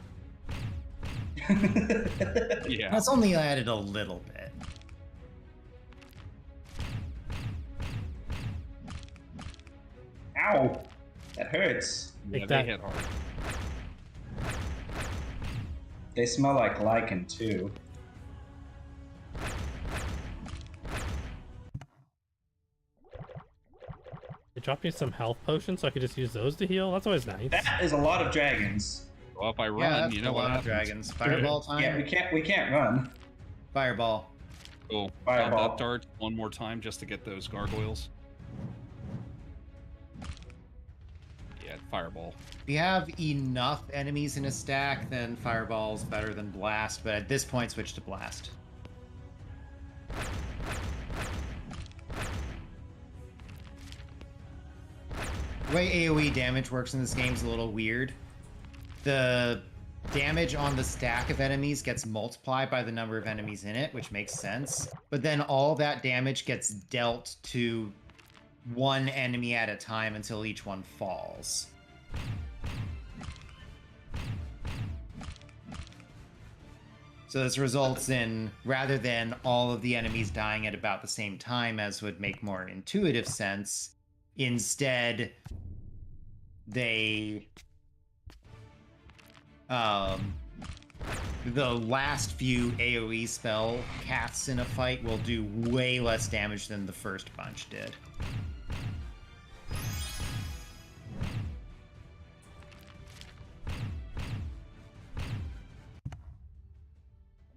Yeah. That's only added a little bit. Ow! That hurts. Yeah, Take they that. hit hard. They smell like lichen too. They dropped me some health potions so I could just use those to heal. That's always nice. That is a lot of dragons. Well, if I run, Yeah, that's you know a what lot of happens. dragons. Fireball time? Yeah, we can't run. Fireball. Cool. Fireball. That dart one more time just to get those gargoyles. Yeah, fireball. If you have enough enemies in a stack, then Fireball's better than Blast, but at this point, switch to Blast. The way AoE damage works in this game is a little weird. The damage on the stack of enemies gets multiplied by the number of enemies in it, which makes sense. But then all that damage gets dealt to one enemy at a time until each one falls. So this results in, rather than all of the enemies dying at about the same time, as would make more intuitive sense, instead they the last few AoE spell casts in a fight will do way less damage than the first bunch did.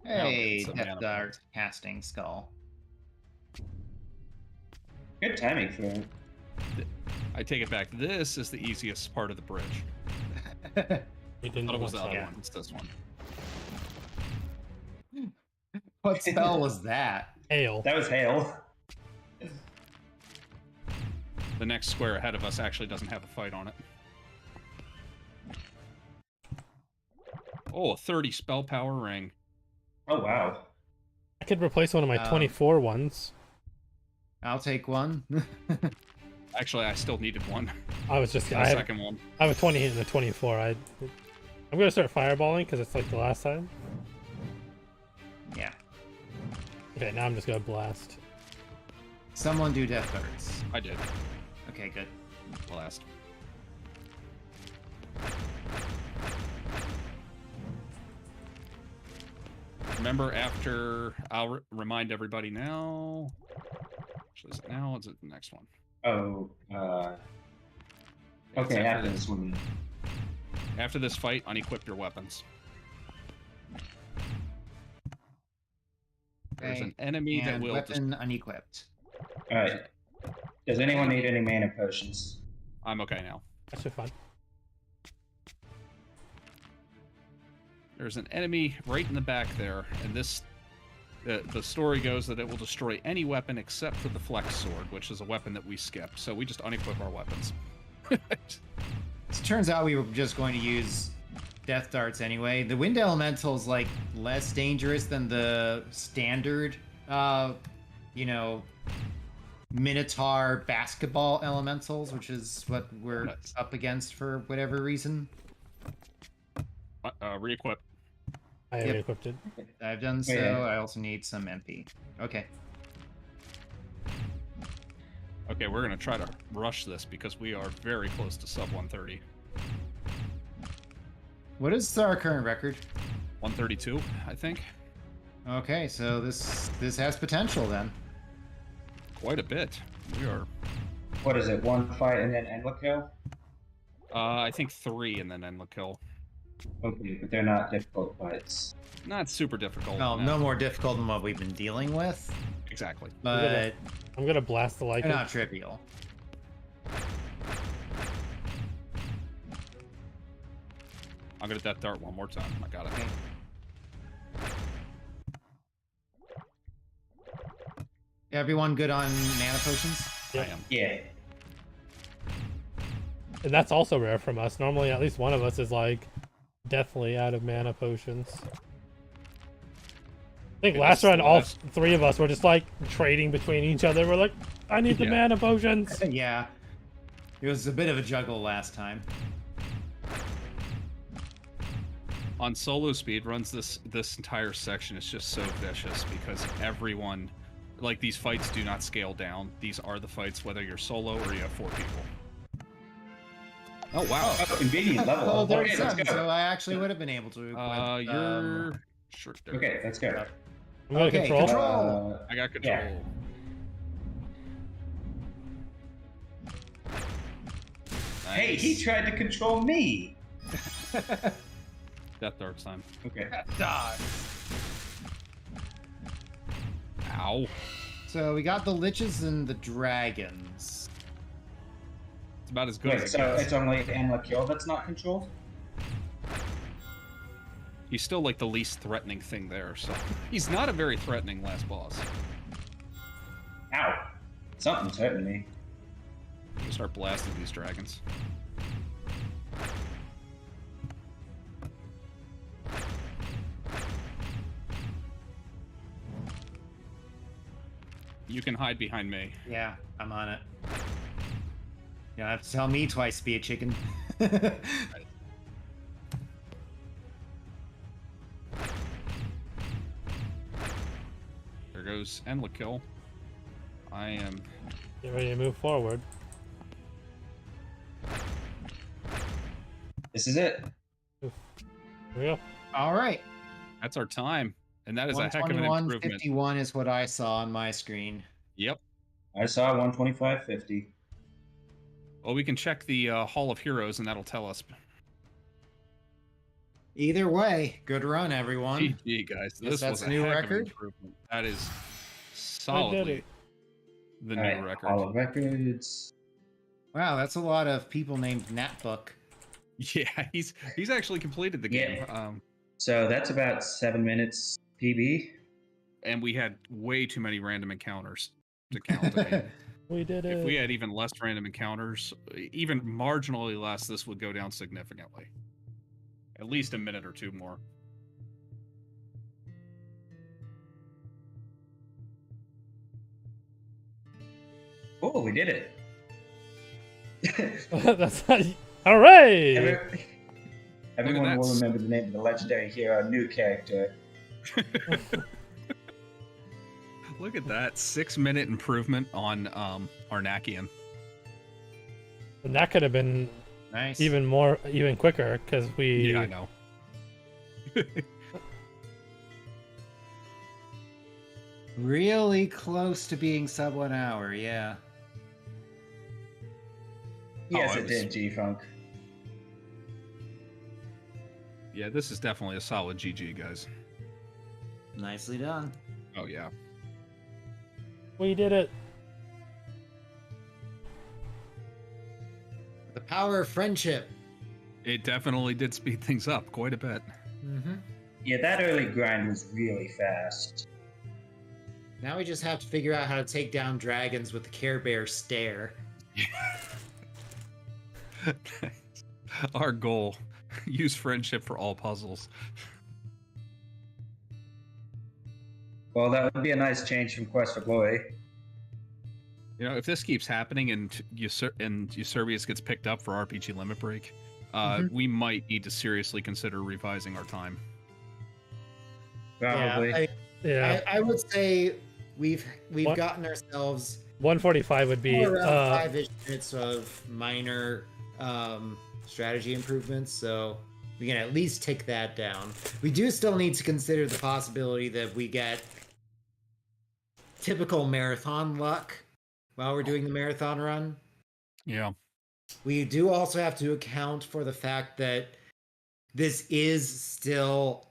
Hey, Some Death mana Dart points. casting skull. Good timing for it. I take it back. This is the easiest part of the bridge. You didn't Thought it was the want other that. one. It's this one. What spell was that? Ale. That was hail. The next square ahead of us actually doesn't have a fight on it. Oh, a 30 spell power ring. Oh wow. I could replace one of my 24 ones. I'll take one. Actually, I still needed one. I was just The I have, second one. I have a 28 and a 24. I'm gonna start fireballing because it's like the last time. Yeah. Okay, now I'm just gonna blast. Someone do Death Darts. I did. Okay, good. Last. Remember, after I'll remind everybody now. Actually, is it now? Or is it the next one? Oh, It's okay, after this one. After this fight, unequip your weapons. There's Okay. an enemy that And will. weapon unequipped. Alright. Does anyone need any mana potions? I'm okay now. That's just fun. There's an enemy right in the back there, and this. The story goes that it will destroy any weapon except for the flex sword, which is a weapon that we skip. So we just unequip our weapons. It turns out we were just going to use Death Darts anyway. The Wind Elemental's like less dangerous than the standard, Minotaur basketball elementals, which is what we're Nice. up against for whatever reason. Re-equip. I already equipped it. I've done so. Yeah. I also need some MP. Okay. Okay, we're gonna try to rush this because we are very close to sub 130. What is our current record? 132, I think. Okay, so this has potential then. Quite a bit. We are. What is it? One fight and then end with kill? I think 3 and then end the kill. Okay, but they're not difficult fights. Not super difficult. Well, no more difficult than what we've been dealing with, Exactly. but I'm gonna blast the they're Lycan. not trivial. I'm gonna death dart one more time. I got it. Everyone good on mana potions? Yeah. I am. Yeah. And that's also rare from us. Normally, at least one of us is like definitely out of mana potions. I think Yeah, last this is round, the all last- 3 of us were just like trading between each other. We're like, I need the Yeah. mana potions. Yeah. It was a bit of a juggle last time. On solo speed runs, this entire section is just so vicious because everyone, like, these fights do not scale down. These are the fights whether you're solo or you have 4 people. Oh wow. Oh, convenient level. Oh, Okay, let's 37, go. so I actually would have been able to. You're sure. there. Okay, let's go. I'm gonna Okay, control. control. I got control. Yeah. Hey, he Nice. tried to control me. Death darts time. Okay. Ow. So we got the liches and the dragons. It's about as good Wait, as it so gets. it's only Anla Kill that's not controlled? He's still like the least threatening thing there, so he's not a very threatening last boss. Ow. Something's hurting me. We'll start blasting these dragons. You can hide behind me. Yeah, I'm on it. You don't have to tell me twice to be a chicken. There goes Endla kill. I am. Get ready to move forward. This is it. Here we go. All right. That's our time, and that is a heck of an 121, improvement. 51 is what I saw on my screen. Yep. I saw 125.50. Well, we can check the Hall of Heroes, and that'll tell us. Either way, good run, everyone. GG, guys. Guess This that's was a new heck of an record? improvement. That is I did solidly it. the new Alright, record. Hall of Records. Wow, that's a lot of people named Natbook. Yeah, he's actually completed the game. Yeah. So that's about 7 minutes PB. And we had way too many random encounters to count. I mean, We did it. if we had even less random encounters, even marginally less, this would go down significantly. At least a minute or two more. Oh, we did it. That's not... All right. Everyone will that. remember the name of the legendary hero, new character. Look at that 6-minute improvement on Arnakian. And that could have been Nice. even quicker because we. Yeah, I know. Really close to being sub 1 hour, yeah. Yes, I it was- did, G-Funk. Yeah, this is definitely a solid GG, guys. Nicely done. Oh, yeah. We did it. The power of friendship. It definitely did speed things up quite a bit. Mm-hmm. Yeah, that early grind was really fast. Now we just have to figure out how to take down dragons with the Care Bear stare. Our goal: use friendship for all puzzles. Well, that would be a nice change from Quest for Glory. You know, if this keeps happening and Yserbius gets picked up for RPG Limit Break, we might need to seriously consider revising our time. Probably. Yeah, Yeah. I would say we've What? gotten ourselves 145 would be Around 5-ish minutes of minor strategy improvements, so we can at least tick that down. We do still need to consider the possibility that we get typical marathon luck while we're doing the marathon run. Yeah. We do also have to account for the fact that this is still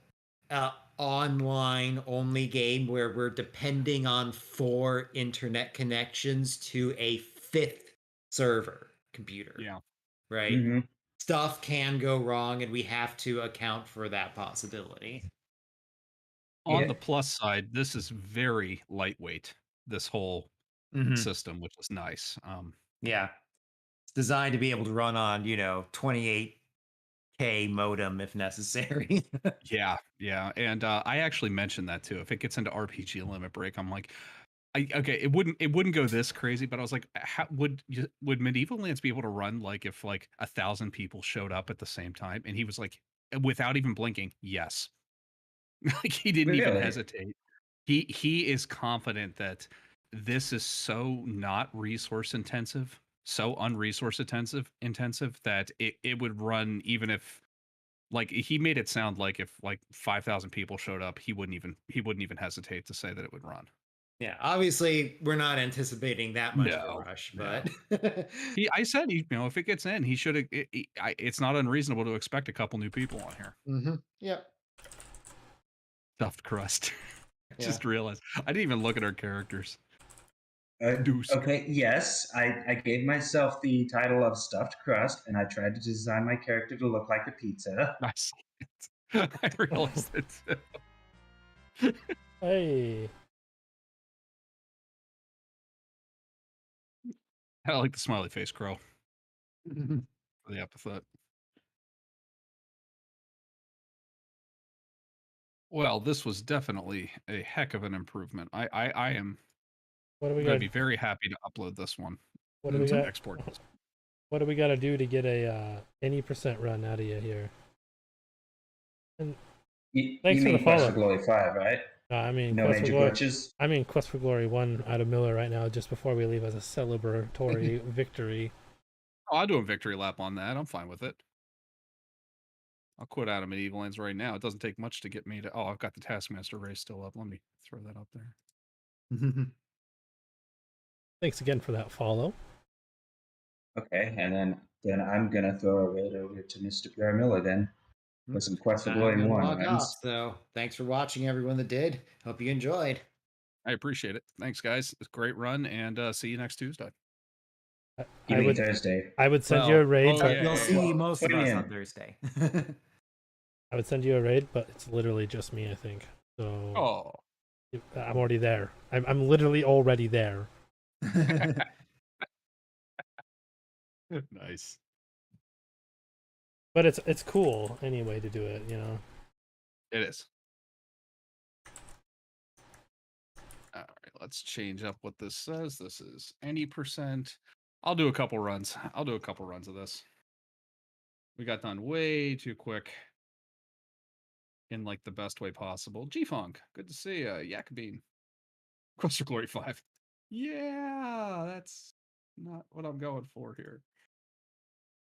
an online only game where we're depending on 4 internet connections to a 5th server computer. Yeah. Right? Mhm. Stuff can go wrong, and we have to account for that possibility. On Yeah. the plus side, this is very lightweight, this whole system, which is nice. Yeah. It's designed to be able to run on, 28K modem if necessary. Yeah. And I actually mentioned that too. If it gets into RPG limit break, I'm like, okay, it wouldn't go this crazy, but I was like, would Medieval Lands be able to run like if like 1,000 people showed up at the same time? And he was like, without even blinking, yes. Like he didn't even Really? hesitate. He is confident that this is so not resource intensive, so unresource intensive that it would run even if, like, he made it sound like if like 5,000 people showed up, he wouldn't even hesitate to say that it would run. Yeah, obviously we're not anticipating that much of a No, rush, no. but I said, if it gets in, he should have. It's not unreasonable to expect a couple new people on here. Yep. Stuffed crust. Yeah. Just realized I didn't even look at our characters. Okay, yes, I gave myself the title of Stuffed Crust, and I tried to design my character to look like a pizza. I see it. I realized it too. Hey. I like the smiley face crow for the epithet. Well, this was definitely a heck of an improvement. I am What do we going got? to be very happy to upload this one. What do we to got? export this. What do we got to do to get a any percent run out of you here? And You thanks for mean the Quest follow. for Glory 5, right? I mean, No Quest for major Glory. glitches? I mean, Quest for Glory 1 out of Miller right now, just before we leave as a celebratory victory. Oh, I'll do a victory lap on that. I'm fine with it. I'll quit out of Medieval Lands right now. It doesn't take much to get me to. Oh, I've got the Taskmaster race still up. Let me throw that up there. Thanks again for that follow. Okay, and then I'm gonna throw it over to Mr. Bear Miller then for some Quest for I'm Glory gonna 1 log off. runs. So thanks for watching, everyone that did. Hope you enjoyed. I appreciate it. Thanks, guys. It's a great run, and see you next Tuesday. You I mean would Thursday? I would send you a raid, oh, but yeah, You'll yeah, see yeah. most of Put me us in. on Thursday. I would send you a raid, but it's literally just me, I think. So Oh, I'm already there. I'm literally already there. nice. But it's cool anyway to do it, It is. All right, let's change up what this says. This is any percent. I'll do a couple runs. I'll do a couple runs of this. We got done way too quick. In like the best way possible. G-Funk, good to see you. Yakabine. Quest for Glory 5. Yeah, that's not what I'm going for here.